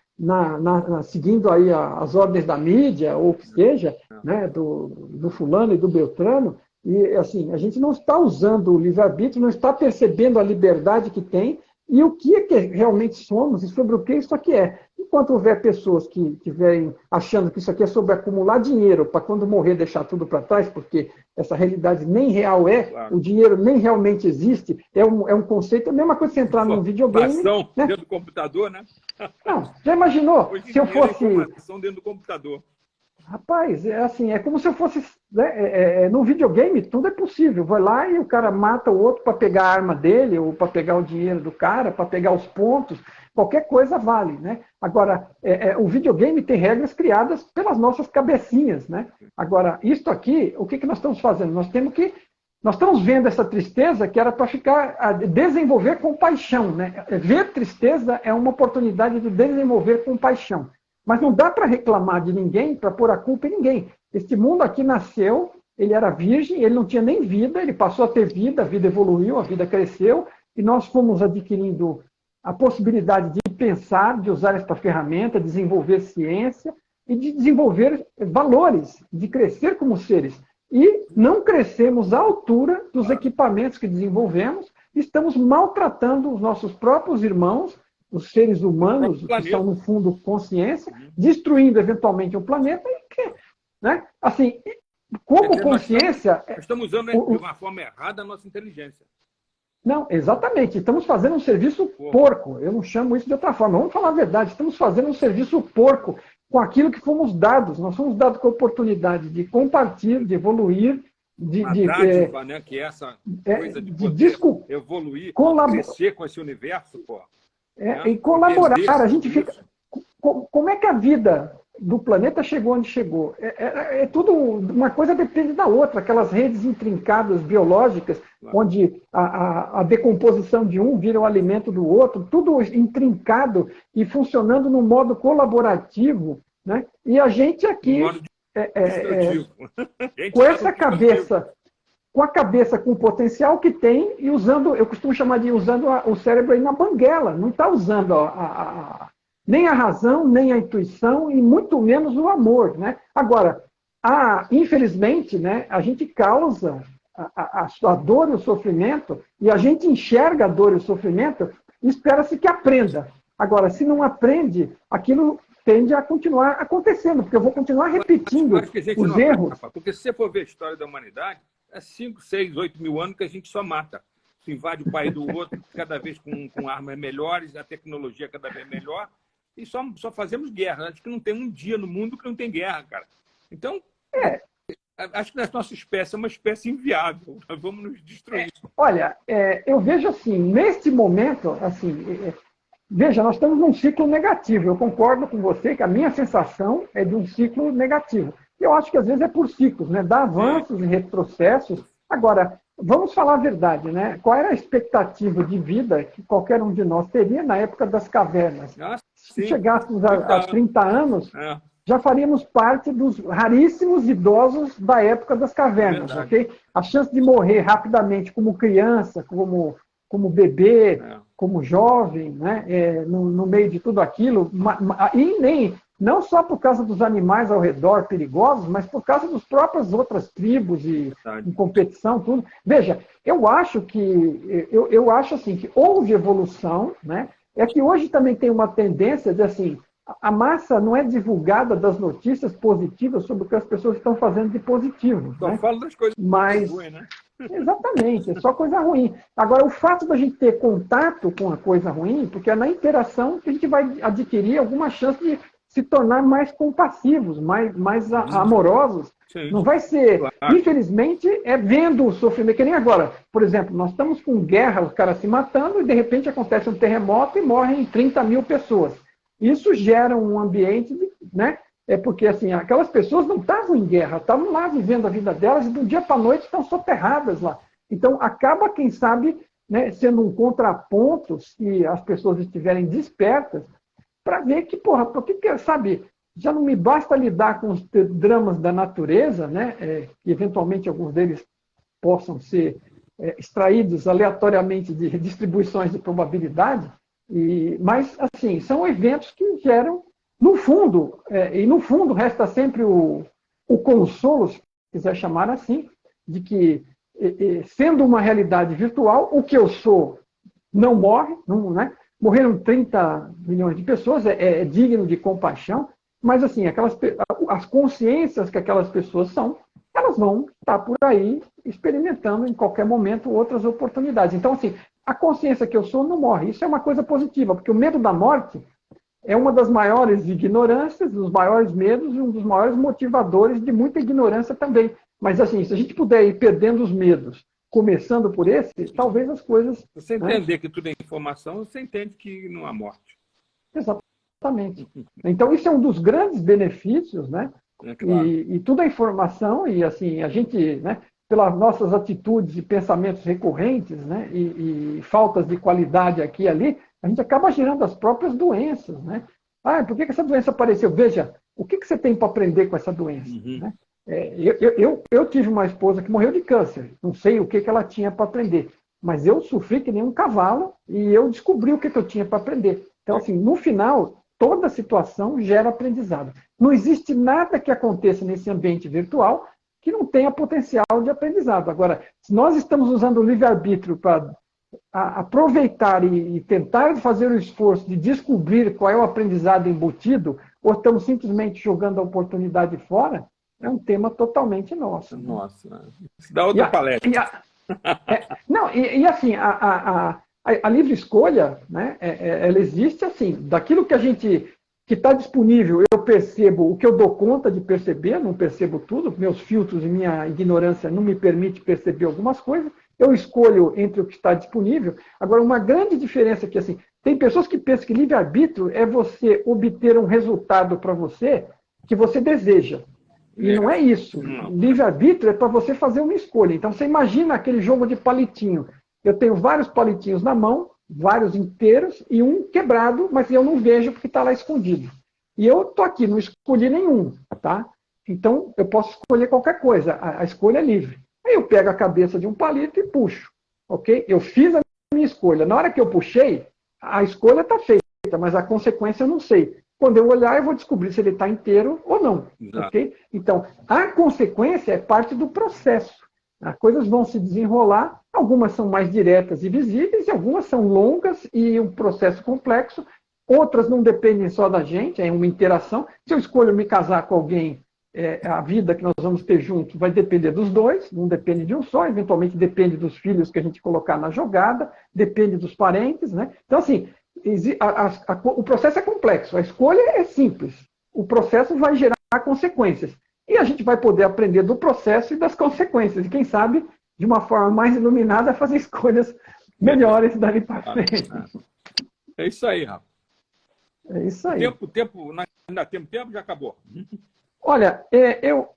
Seguindo aí as ordens da mídia, ou o que seja, né? do fulano e do beltrano. E, assim, a gente não está usando o livre-arbítrio, não está percebendo a liberdade que tem e o que é que realmente somos e sobre o que isso aqui é. Enquanto houver pessoas que estiverem achando que isso aqui é sobre acumular dinheiro para quando morrer deixar tudo para trás, porque essa realidade nem real claro. O dinheiro nem realmente existe, é um conceito, é a mesma coisa que você entrar num videogame. Né? Dentro do computador, né? Não, já imaginou? Hoje se eu fosse. Informação dentro do computador. Rapaz, é como se eu fosse... no videogame, tudo é possível. Vai lá e o cara mata o outro para pegar a arma dele, ou para pegar o dinheiro do cara, para pegar os pontos. Qualquer coisa vale, né? Agora, o videogame tem regras criadas pelas nossas cabecinhas, né? Agora, isto aqui, o que nós estamos fazendo? Nós estamos vendo essa tristeza que era para desenvolver compaixão, né? Ver tristeza é uma oportunidade de desenvolver compaixão. Mas não dá para reclamar de ninguém, para pôr a culpa em ninguém. Este mundo aqui nasceu, ele era virgem, ele não tinha nem vida, ele passou a ter vida, a vida evoluiu, a vida cresceu, e nós fomos adquirindo a possibilidade de pensar, de usar esta ferramenta, desenvolver ciência e de desenvolver valores, de crescer como seres. E não crescemos à altura dos equipamentos que desenvolvemos, estamos maltratando os nossos próprios irmãos, os seres humanos, que são, no fundo, consciência, destruindo, eventualmente, o planeta. Né? Assim, como consciência... Nós estamos usando, de uma forma errada, a nossa inteligência. Não, exatamente. Estamos fazendo um serviço porco. Eu não chamo isso de outra forma. Vamos falar a verdade. Estamos fazendo um serviço porco com aquilo que fomos dados. Nós fomos dados com a oportunidade de compartilhar, de evoluir, dádiva, né? Que é essa coisa de poder evoluir, crescer com esse universo, pô. E colaborar. A gente fica... Como é que a vida do planeta chegou onde chegou? Tudo... Uma coisa depende da outra. Aquelas redes intrincadas biológicas, onde a decomposição de um vira o alimento do outro, tudo intrincado e funcionando num modo colaborativo, né? E a gente aqui... com essa cabeça... Com a cabeça, com o potencial que tem, e usando, eu costumo chamar de usando o cérebro aí na banguela, não está usando nem a razão, nem a intuição, e muito menos o amor. Né? Agora, infelizmente, né, a gente causa a dor e o sofrimento, e a gente enxerga a dor e o sofrimento, e espera-se que aprenda. Agora, se não aprende, aquilo tende a continuar acontecendo, porque eu vou continuar repetindo os erros. Aprende, porque se você for ver a história da humanidade, 5, 6, 8 mil anos que a gente só mata. Se invade o país do outro, cada vez com armas melhores, a tecnologia cada vez melhor, e só fazemos guerra. Acho que não tem um dia no mundo que não tem guerra, cara. Então, acho que a nossa espécie é uma espécie inviável. Nós vamos nos destruir. Olha, eu vejo assim, neste momento, assim, veja, nós estamos num ciclo negativo. Eu concordo com você que a minha sensação é de um ciclo negativo. Eu acho que às vezes é por ciclos, né? Dá avanços e retrocessos, Agora, vamos falar a verdade, né? Qual era a expectativa de vida que qualquer um de nós teria na época das cavernas? Se chegássemos a 30 anos, já faríamos parte dos raríssimos idosos da época das cavernas, ok? A chance de morrer rapidamente como criança, como bebê, como jovem, né? No meio de tudo aquilo, e nem... Não só por causa dos animais ao redor perigosos, mas por causa das próprias outras tribos e em competição, tudo. Veja, eu acho assim que houve evolução, né? É que hoje também tem uma tendência de assim, a massa não é divulgada das notícias positivas sobre o que as pessoas estão fazendo de positivo. Só fala das coisas ruins, né? Exatamente, é só coisa ruim. Agora, o fato da gente ter contato com a coisa ruim, porque é na interação que a gente vai adquirir alguma chance de se tornar mais compassivos, mais amorosos. Sim. Não vai ser... Claro. Infelizmente, é vendo o sofrimento. Que nem agora. Por exemplo, nós estamos com guerra, os caras se matando, e de repente acontece um terremoto e morrem 30 mil pessoas. Isso gera um ambiente, né? É porque assim, aquelas pessoas não estavam em guerra, estavam lá vivendo a vida delas e do dia para a noite estão soterradas lá. Então, acaba, quem sabe, né, sendo um contraponto, se as pessoas estiverem despertas, para ver que, porra, porque, sabe, já não me basta lidar com os dramas da natureza, né, que eventualmente alguns deles possam ser extraídos aleatoriamente de distribuições de probabilidade, mas, assim, são eventos que geram, no fundo, e no fundo resta sempre o consolo, se quiser chamar assim, de que, sendo uma realidade virtual, o que eu sou não morre, não, né? Morreram 30 milhões de pessoas, é digno de compaixão, mas assim, as consciências que aquelas pessoas são, elas vão estar por aí experimentando em qualquer momento outras oportunidades. Então, assim, a consciência que eu sou não morre. Isso é uma coisa positiva, porque o medo da morte é uma das maiores ignorâncias, dos maiores medos e um dos maiores motivadores de muita ignorância também. Mas, assim, se a gente puder ir perdendo os medos, começando por esse, talvez as coisas... Você entender, né, que tudo é informação, você entende que não há morte. Exatamente. Então, isso é um dos grandes benefícios, né? Claro. E tudo é informação, e assim, a gente, né, pelas nossas atitudes e pensamentos recorrentes, né, e faltas de qualidade aqui e ali, a gente acaba gerando as próprias doenças, né? Por que essa doença apareceu? Veja, o que você tem para aprender com essa doença? Né? Eu tive uma esposa que morreu de câncer. Não sei o que ela tinha para aprender. Mas eu sofri que nem um cavalo e eu descobri o que eu tinha para aprender. Então, assim, no final, toda situação gera aprendizado. Não existe nada que aconteça nesse ambiente virtual que não tenha potencial de aprendizado. Agora, se nós estamos usando o livre-arbítrio para aproveitar e tentar fazer o esforço de descobrir qual é o aprendizado embutido, ou estamos simplesmente jogando a oportunidade fora, é um tema totalmente nosso. Nossa, isso dá outra palestra. Assim, a livre escolha, né, ela existe assim, daquilo que está disponível, eu percebo o que eu dou conta de perceber, não percebo tudo, meus filtros e minha ignorância não me permite perceber algumas coisas, eu escolho entre o que está disponível. Agora, uma grande diferença é que, assim, tem pessoas que pensam que livre-arbítrio é você obter um resultado para você que você deseja. E não é isso. Livre-arbítrio é para você fazer uma escolha. Então, você imagina aquele jogo de palitinho. Eu tenho vários palitinhos na mão, vários inteiros, e um quebrado, mas eu não vejo porque está lá escondido. E eu estou aqui, não escolhi nenhum. Tá? Então, eu posso escolher qualquer coisa. A escolha é livre. Aí eu pego a cabeça de um palito e puxo. Ok? Eu fiz a minha escolha. Na hora que eu puxei, a escolha está feita, mas a consequência eu não sei. Quando eu olhar, eu vou descobrir se ele está inteiro ou não. Okay? Então, a consequência é parte do processo. As coisas vão se desenrolar, algumas são mais diretas e visíveis, e algumas são longas e um processo complexo. Outras não dependem só da gente, é uma interação. Se eu escolho me casar com alguém, a vida que nós vamos ter juntos vai depender dos dois, não depende de um só, eventualmente depende dos filhos que a gente colocar na jogada, depende dos parentes, né? Então, assim, o processo é complexo, a escolha é simples. O processo vai gerar consequências. E a gente vai poder aprender do processo e das consequências. E quem sabe, de uma forma mais iluminada, fazer escolhas melhores dali para frente. É isso aí, Rafa. É isso aí. O tempo, ainda temos tempo, já acabou. Olha,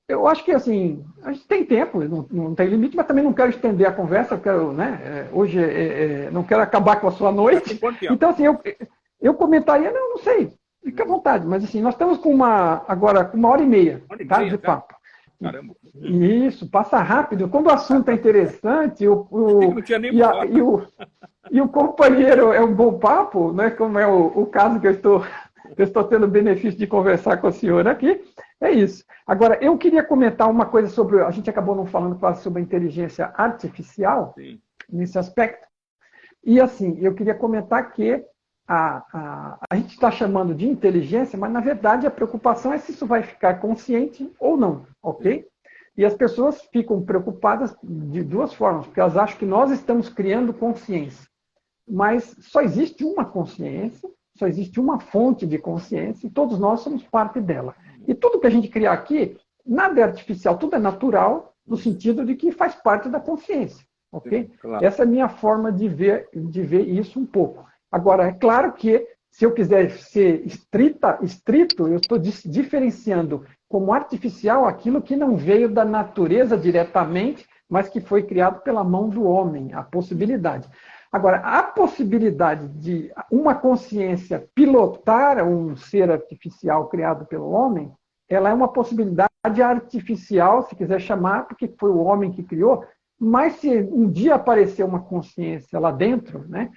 eu acho que assim, a gente tem tempo, não tem limite, mas também não quero estender a conversa, eu quero, né, hoje não quero acabar com a sua noite. Então, assim, eu comentaria, não sei, fica à vontade, mas assim, nós estamos agora com 1h30, tá, de papo. Caramba. Isso, passa rápido. Quando o assunto é interessante, e o companheiro é um bom papo, né, como é o caso que eu estou tendo o benefício de conversar com a senhora aqui, é isso. Agora, eu queria comentar uma coisa sobre, a gente acabou não falando quase sobre a inteligência artificial, sim, nesse aspecto, e assim, eu queria comentar que a gente está chamando de inteligência, mas na verdade a preocupação é se isso vai ficar consciente ou não, ok? E as pessoas ficam preocupadas de duas formas, porque elas acham que nós estamos criando consciência. Mas só existe uma consciência, só existe uma fonte de consciência, e todos nós somos parte dela. E tudo que a gente criar aqui, nada é artificial, tudo é natural, no sentido de que faz parte da consciência, ok? Claro. Essa é a minha forma de ver isso um pouco. Agora, é claro que, se eu quiser ser estrito, eu estou diferenciando como artificial aquilo que não veio da natureza diretamente, mas que foi criado pela mão do homem, a possibilidade. Agora, a possibilidade de uma consciência pilotar um ser artificial criado pelo homem, ela é uma possibilidade artificial, se quiser chamar, porque foi o homem que criou, mas se um dia aparecer uma consciência lá dentro, né,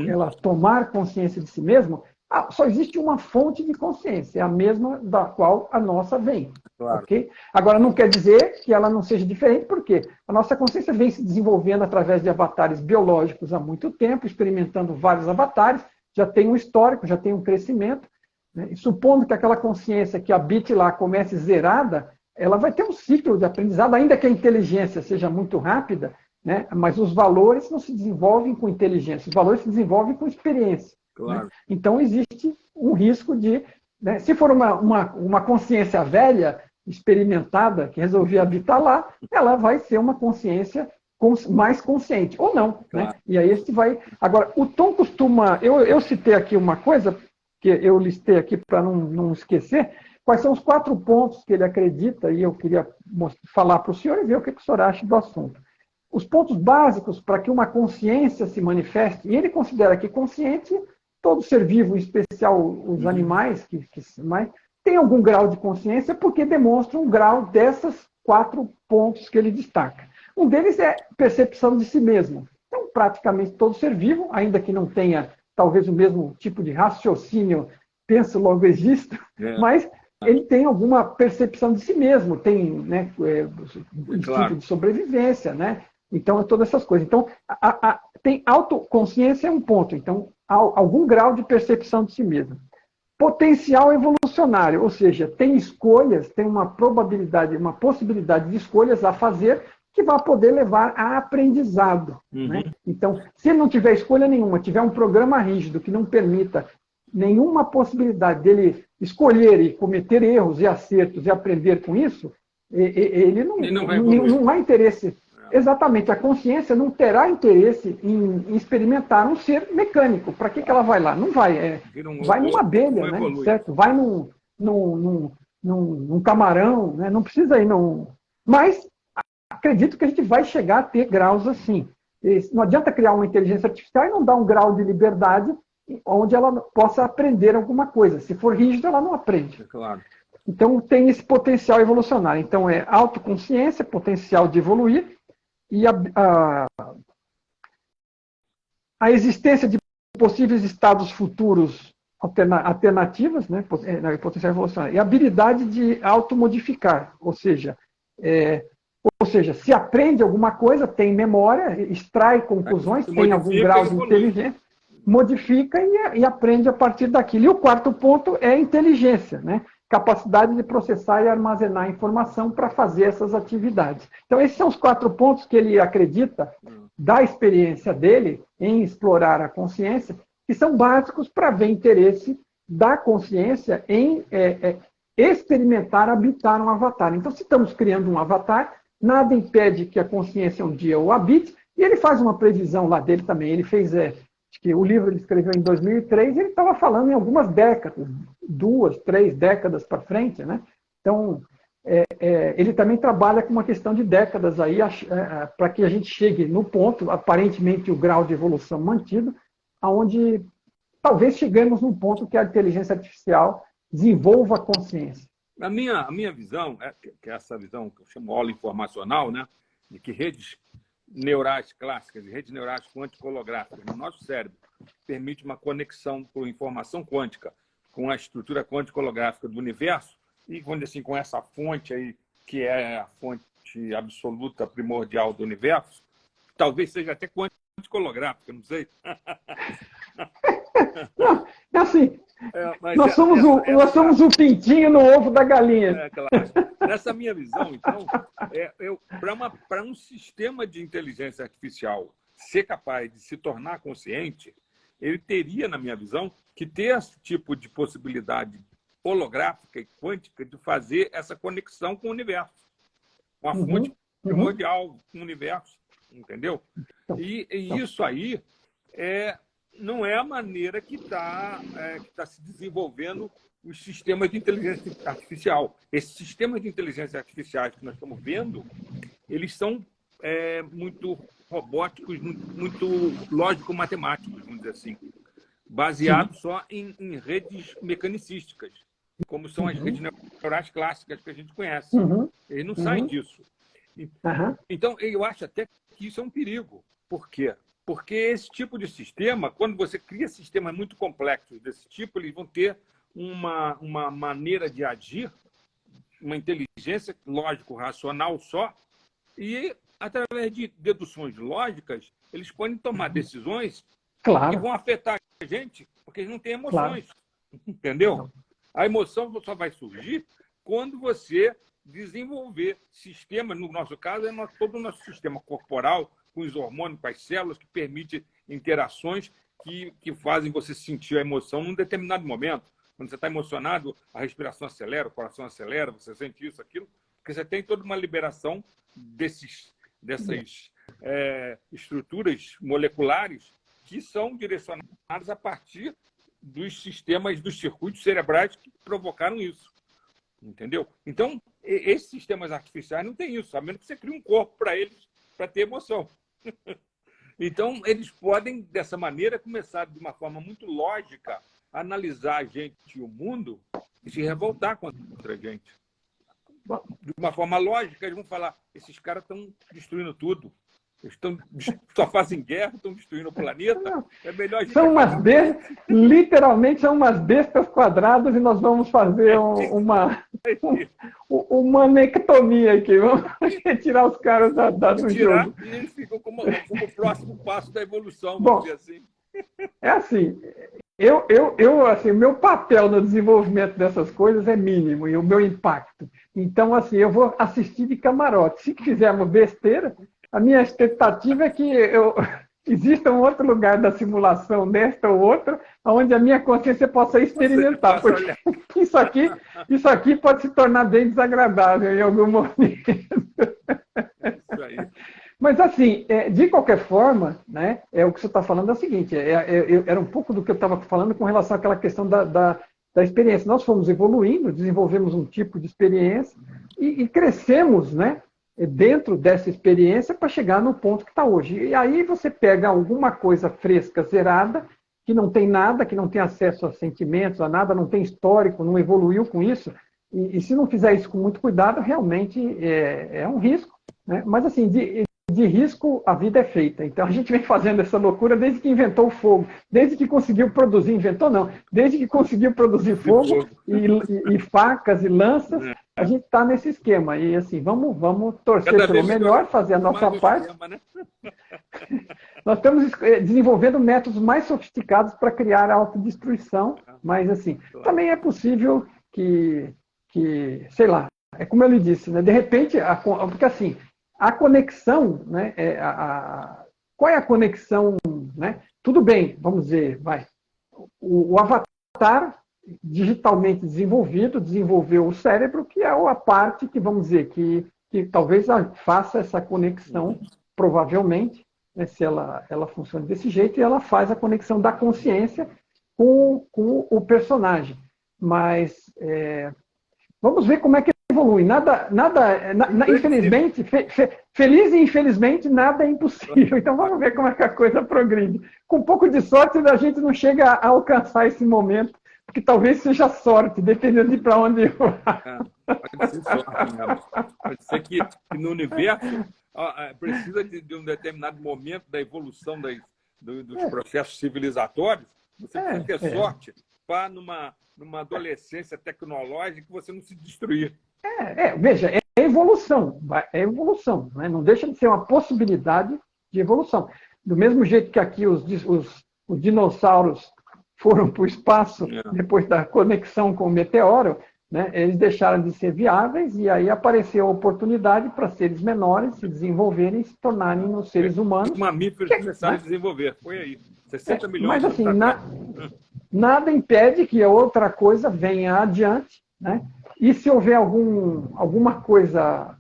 ela tomar consciência de si mesma, só existe uma fonte de consciência, é a mesma da qual a nossa vem. Claro. Okay? Agora, não quer dizer que ela não seja diferente, porque a nossa consciência vem se desenvolvendo através de avatares biológicos há muito tempo, experimentando vários avatares, já tem um histórico, já tem um crescimento, né? E supondo que aquela consciência que habite lá comece zerada, ela vai ter um ciclo de aprendizado, ainda que a inteligência seja muito rápida, né? Mas os valores não se desenvolvem com inteligência, os valores se desenvolvem com experiência. Claro. Né? Então, existe um risco de... Né? Se for uma consciência velha, experimentada, que resolvia habitar lá, ela vai ser uma consciência mais consciente, ou não. Claro. Né? E aí este vai... Agora, o Tom costuma... Eu citei aqui uma coisa, que eu listei aqui para não esquecer, quais são os 4 pontos que ele acredita, e eu queria falar para o senhor e ver o que o senhor acha do assunto. Os pontos básicos para que uma consciência se manifeste, e ele considera que consciente, todo ser vivo, em especial os animais, mas tem algum grau de consciência porque demonstra um grau desses 4 pontos que ele destaca. Um deles é percepção de si mesmo. Então, praticamente todo ser vivo, ainda que não tenha talvez o mesmo tipo de raciocínio, penso logo existo, mas ele tem alguma percepção de si mesmo, tem, né, instinto de sobrevivência, né? Então, todas essas coisas. Então, tem autoconsciência é um ponto. Então, algum grau de percepção de si mesmo. Potencial evolucionário, ou seja, tem escolhas, tem uma probabilidade, uma possibilidade de escolhas a fazer que vai poder levar a aprendizado. Né? Então, se ele não tiver escolha nenhuma, tiver um programa rígido que não permita nenhuma possibilidade dele escolher e cometer erros e acertos e aprender com isso, ele não há interesse. Exatamente, a consciência não terá interesse em experimentar um ser mecânico. Para que ela vai lá? Não vai. Vai numa abelha, né? Certo? Vai num camarão, né? Não precisa ir num... Mas acredito que a gente vai chegar a ter graus assim. Não adianta criar uma inteligência artificial e não dar um grau de liberdade onde ela possa aprender alguma coisa. Se for rígido, ela não aprende. Claro. Então, tem esse potencial evolucionário. Então, é autoconsciência, potencial de evoluir, e a existência de possíveis estados futuros alternativas, né, potencial evolucionário, e a habilidade de automodificar, ou seja, se aprende alguma coisa, tem memória, extrai conclusões, tem algum grau de inteligência, modifica e aprende a partir daquilo. E o 4º ponto é a inteligência, né? Capacidade de processar e armazenar informação para fazer essas atividades. Então, esses são os 4 pontos que ele acredita, da experiência dele, em explorar a consciência, que são básicos para ver interesse da consciência em experimentar, habitar um avatar. Então, se estamos criando um avatar, nada impede que a consciência um dia o habite, e ele faz uma previsão lá dele também. Ele fez... Acho que o livro ele escreveu em 2003, ele estava falando em algumas décadas, 2, 3 décadas para frente, né? Então, ele também trabalha com uma questão de décadas aí, para que a gente chegue no ponto, aparentemente o grau de evolução mantido, aonde talvez chegamos num ponto que a inteligência artificial desenvolva a consciência. A minha visão, que é essa visão que eu chamo aula informacional, né, de que redes neurais clássicas e redes neurais quântico-holográficas no nosso cérebro permite uma conexão por informação quântica com a estrutura quântico-holográfica do universo e, vamos dizer assim, com essa fonte aí, que é a fonte absoluta primordial do universo, talvez seja até quântico-holográfica, não sei. Não, é assim, nós somos o pintinho no ovo da galinha. Claro. Nessa minha visão, então, para um sistema de inteligência artificial ser capaz de se tornar consciente, ele teria, na minha visão, que ter esse tipo de possibilidade holográfica e quântica de fazer essa conexão com o universo, com a fonte primordial com o universo, entendeu? E isso aí não é a maneira que está se desenvolvendo os sistemas de inteligência artificial. Esses sistemas de inteligência artificial que nós estamos vendo, eles são muito robóticos, muito lógico-matemáticos, vamos dizer assim, baseados só em redes mecanicísticas, como são as redes neurais clássicas que a gente conhece. Eles não saem disso. Então, eu acho até que isso é um perigo. Por quê? Porque esse tipo de sistema, quando você cria sistemas muito complexos desse tipo, eles vão ter uma maneira de agir, uma inteligência lógico-racional só, e, através de deduções lógicas, eles podem tomar decisões que vão afetar a gente, porque eles não têm emoções. Entendeu? A emoção só vai surgir quando você desenvolver sistemas, no nosso caso, todo o nosso sistema corporal, com os hormônios, com as células, que permite interações que fazem você sentir a emoção num determinado momento. Quando você está emocionado, a respiração acelera, o coração acelera, você sente isso, aquilo, porque você tem toda uma liberação dessas estruturas moleculares que são direcionadas a partir dos sistemas, dos circuitos cerebrais que provocaram isso. Entendeu? Então, esses sistemas artificiais não têm isso, a menos que você crie um corpo para eles, para ter emoção. Então, eles podem, dessa maneira, começar de uma forma muito lógica a analisar a gente e o mundo e se revoltar contra a gente. De uma forma lógica, eles vão falar: esses caras estão destruindo tudo. Eles só fazem guerra, estão destruindo o planeta. É melhor a gente... São umas bestas, literalmente são umas bestas quadradas, e nós vamos fazer uma nectomia aqui. Vamos retirar os caras do jogo. E eles ficam como o próximo passo da evolução, vamos dizer assim. É assim, assim, o meu papel no desenvolvimento dessas coisas é mínimo, e o meu impacto. Então, assim, eu vou assistir de camarote. Se fizermos besteira, a minha expectativa é que exista um outro lugar da simulação, nesta ou outra, onde a minha consciência possa experimentar. Porque isso aqui pode se tornar bem desagradável em algum momento. Isso aí. Mas, assim, de qualquer forma, né, o que você está falando é o seguinte, era um pouco do que eu estava falando com relação àquela questão da experiência. Nós fomos evoluindo, desenvolvemos um tipo de experiência e crescemos, né, dentro dessa experiência para chegar no ponto que está hoje. E aí você pega alguma coisa fresca, zerada, que não tem nada, que não tem acesso a sentimentos, a nada, não tem histórico, não evoluiu com isso, e se não fizer isso com muito cuidado, realmente é um risco. Né? Mas, assim, de risco, a vida é feita. Então, a gente vem fazendo essa loucura desde que inventou o fogo, desde que conseguiu produzir, inventou não, desde que conseguiu produzir fogo e facas e lanças, a gente está nesse esquema. E, assim, vamos torcer pelo melhor, fazer a nossa parte. Esquema, né? Nós estamos desenvolvendo métodos mais sofisticados para criar autodestruição, mas, assim, também é possível que sei lá, é como eu lhe disse, né? De repente, porque, assim, a conexão, né, qual é a conexão? Né? Tudo bem, vamos dizer, o avatar digitalmente desenvolveu o cérebro, que é a parte que, vamos dizer, que talvez faça essa conexão, provavelmente, né, se ela funciona desse jeito, e ela faz a conexão da consciência com o personagem. Mas Vamos ver como é que evolui. Infelizmente, feliz e infelizmente, nada é impossível. Então vamos ver como é que a coisa progride. Com um pouco de sorte, a gente não chega a alcançar esse momento, porque talvez seja sorte, dependendo de para onde eu... Pode ser sorte mesmo. Pode ser que no universo precisa de um determinado momento da evolução dos processos civilizatórios. Você precisa ter sorte para, numa adolescência tecnológica, você não se destruir. Veja, é evolução. É evolução. Né? Não deixa de ser uma possibilidade de evolução. Do mesmo jeito que aqui os dinossauros foram para o espaço depois da conexão com o meteoro, né? Eles deixaram de ser viáveis e aí apareceu a oportunidade para seres menores se desenvolverem e se tornarem nos seres humanos. Os mamíferos começaram a desenvolver. Foi aí. 60 milhões de anos. Mas assim, nada impede que outra coisa venha adiante, né? E se houver alguma coisa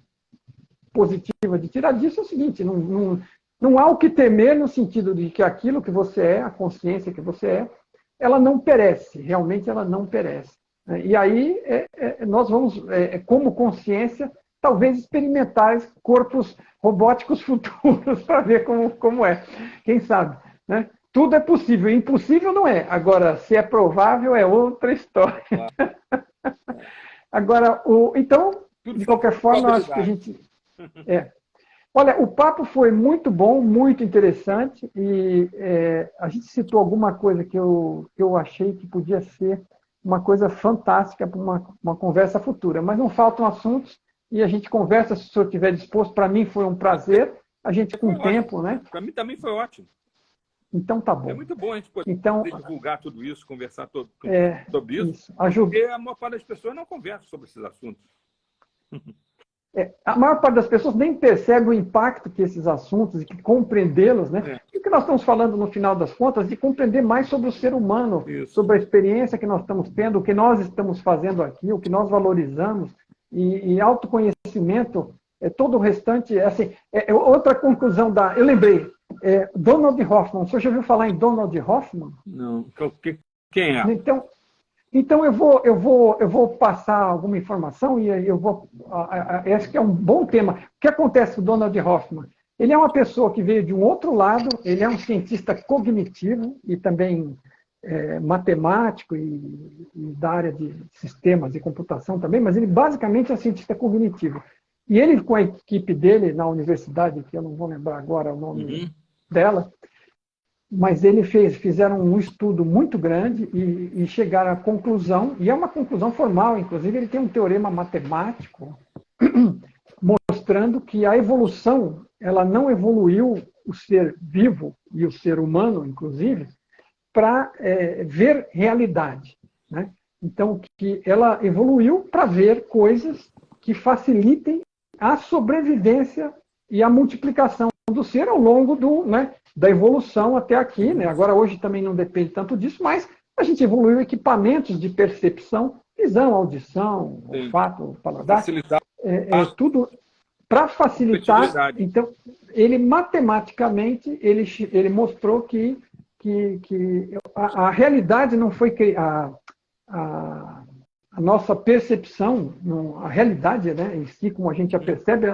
positiva de tirar disso, é o seguinte, não há o que temer no sentido de que aquilo que você é, a consciência que você é, ela não perece, realmente ela não perece. E aí nós vamos, como consciência, talvez experimentar corpos robóticos futuros para ver como é. Quem sabe? Né? Tudo é possível, impossível não é. Agora, se é provável, é outra história. Agora, então, de qualquer forma, acho que a gente... Olha, o papo foi muito bom, muito interessante, e a gente citou alguma coisa que eu achei que podia ser uma coisa fantástica para uma conversa futura, mas não faltam assuntos, e a gente conversa se o senhor estiver disposto. Para mim foi um prazer, a gente com o tempo, né? Para mim também foi ótimo. Então tá bom. É muito bom a gente poder divulgar tudo isso, conversar sobre isso, porque a maior parte das pessoas não conversa sobre esses assuntos. A maior parte das pessoas nem percebe o impacto que esses assuntos, e que compreendê-los, né? E o que nós estamos falando no final das contas, de compreender mais sobre o ser humano, sobre a experiência que nós estamos tendo, o que nós estamos fazendo aqui, o que nós valorizamos, e autoconhecimento, todo o restante, assim, outra conclusão eu lembrei, Donald Hoffman. O senhor já ouviu falar em Donald Hoffman? Não. Quem é? Então eu vou passar alguma informação e eu vou... Acho que é um bom tema. O que acontece com o Donald Hoffman? Ele é uma pessoa que veio de um outro lado, ele é um cientista cognitivo e também matemático e da área de sistemas e computação também, mas ele basicamente é um cientista cognitivo. E ele, com a equipe dele na universidade, que eu não vou lembrar agora o nome dela, mas fizeram um estudo muito grande e chegaram à conclusão, e é uma conclusão formal, inclusive ele tem um teorema matemático mostrando que a evolução, ela não evoluiu o ser vivo e o ser humano, inclusive, para ver realidade, né? Então, que ela evoluiu para ver coisas que facilitem a sobrevivência e a multiplicação do ser ao longo da evolução até aqui, né? Agora, hoje também não depende tanto disso, mas a gente evoluiu equipamentos de percepção, visão, audição, olfato, paladar, tudo para facilitar. Então, ele matematicamente, ele mostrou que a realidade não foi a nossa percepção, a realidade, né, em si, como a gente a percebe,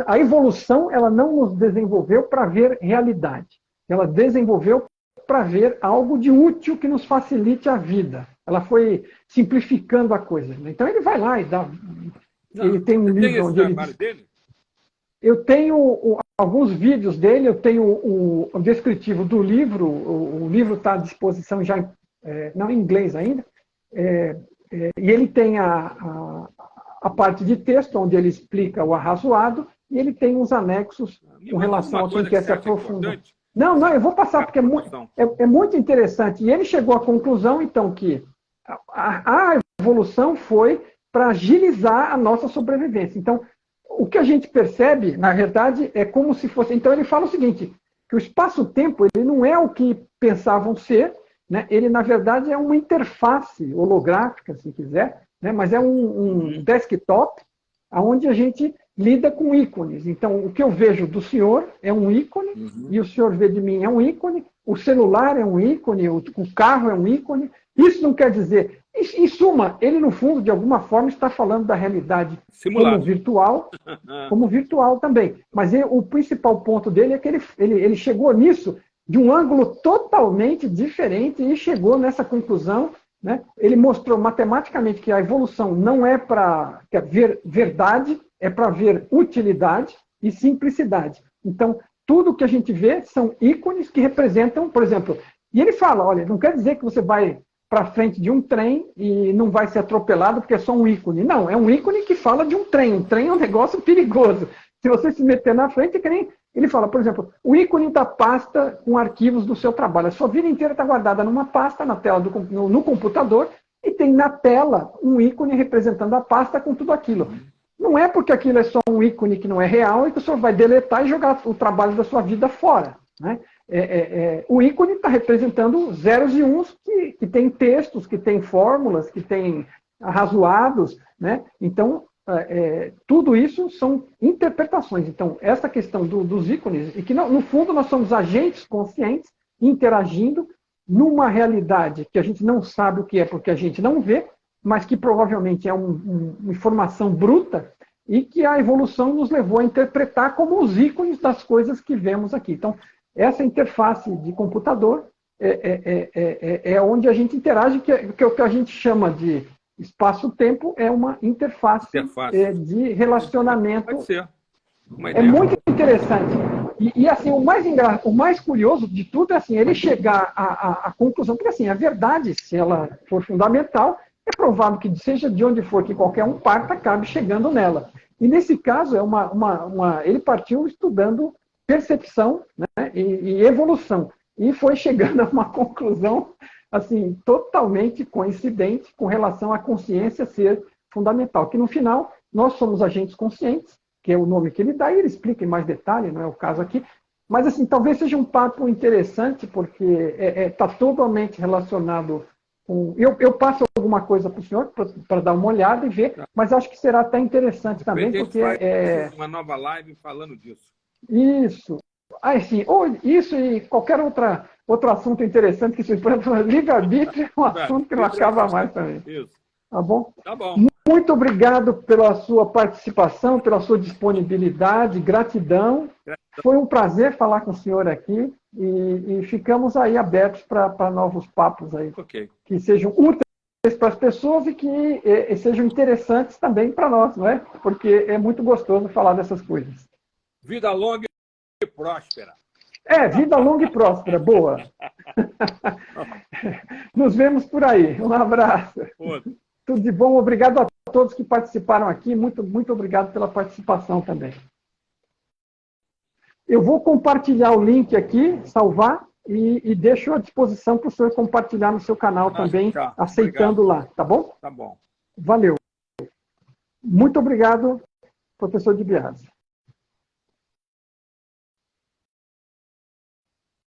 a evolução ela não nos desenvolveu para ver realidade. Ela desenvolveu para ver algo de útil que nos facilite a vida. Ela foi simplificando a coisa. Então ele vai lá e dá. Ele tem um livro onde ele diz, eu tenho alguns vídeos dele, eu tenho o descritivo do livro, o livro está à disposição já, não em inglês ainda, e ele tem a parte de texto, onde ele explica o arrazoado, e ele tem uns anexos com relação a quem quer se aprofundar. Não, eu vou passar, porque é muito interessante. E ele chegou à conclusão, então, que a evolução foi para agilizar a nossa sobrevivência. Então, o que a gente percebe, na verdade, é como se fosse... Então, ele fala o seguinte, que o espaço-tempo ele não é o que pensavam ser, né? Ele, na verdade, é uma interface holográfica, se quiser, né? Mas é um desktop onde a gente lida com ícones. Então, o que eu vejo do senhor é um ícone, e o senhor vê de mim é um ícone, o celular é um ícone, o carro é um ícone. Isso não quer dizer... Em suma, ele, no fundo, de alguma forma, está falando da realidade como virtual também. Mas o principal ponto dele é que ele chegou nisso de um ângulo totalmente diferente e chegou nessa conclusão, né? Ele mostrou matematicamente que a evolução não é para ver verdade, é para ver utilidade e simplicidade. Então, tudo que a gente vê são ícones que representam, por exemplo, e ele fala, olha, não quer dizer que você vai para frente de um trem e não vai ser atropelado porque é só um ícone. Não, é um ícone que fala de um trem. Um trem é um negócio perigoso. Se você se meter na frente, é que nem... Ele fala, por exemplo, o ícone da pasta com arquivos do seu trabalho. A sua vida inteira está guardada numa pasta na tela no computador e tem na tela um ícone representando a pasta com tudo aquilo. Não é porque aquilo é só um ícone que não é real e que o senhor vai deletar e jogar o trabalho da sua vida fora, né? O ícone está representando zeros e uns que tem textos, que tem fórmulas, que tem arrazoados, né? Então, tudo isso são interpretações. Então, essa questão dos ícones, e que no fundo nós somos agentes conscientes interagindo numa realidade que a gente não sabe o que é porque a gente não vê, mas que provavelmente é uma informação bruta e que a evolução nos levou a interpretar como os ícones das coisas que vemos aqui. Então, essa interface de computador é onde a gente interage, que é o que a gente chama de espaço-tempo, é uma interface de relacionamento. Pode ser. É muito interessante. E assim, o mais curioso de tudo é assim, ele chegar à conclusão, porque assim, a verdade, se ela for fundamental, é provável que seja de onde for que qualquer um parta, acabe chegando nela. E nesse caso, ele partiu estudando percepção, né, e evolução. E foi chegando a uma conclusão assim, totalmente coincidente com relação à consciência ser fundamental. Que no final, nós somos agentes conscientes, que é o nome que ele dá, e ele explica em mais detalhe, não é o caso aqui. Mas assim, talvez seja um papo interessante, porque está totalmente relacionado com... Eu passo alguma coisa para o senhor, para dar uma olhada e ver, mas acho que será até interessante também, porque... uma nova live falando disso. Isso. Assim, ou isso e qualquer outro assunto interessante que se for livre-arbítrio, é um assunto que não acaba mais também. Isso. Tá bom? Tá bom. Muito obrigado pela sua participação, pela sua disponibilidade, gratidão. Foi um prazer falar com o senhor aqui e ficamos aí abertos para novos papos aí. Okay. Que sejam úteis para as pessoas e que sejam interessantes também para nós, não é? Porque é muito gostoso falar dessas coisas. Vida longa e próspera. Vida longa e próspera. Boa. Nos vemos por aí. Um abraço. Tudo de bom. Obrigado a todos que participaram aqui. Muito, muito obrigado pela participação também. Eu vou compartilhar o link aqui, salvar, e deixo à disposição para o senhor compartilhar no seu canal também, aceitando lá. Tá bom? Tá bom. Valeu. Muito obrigado, professor Di Biase.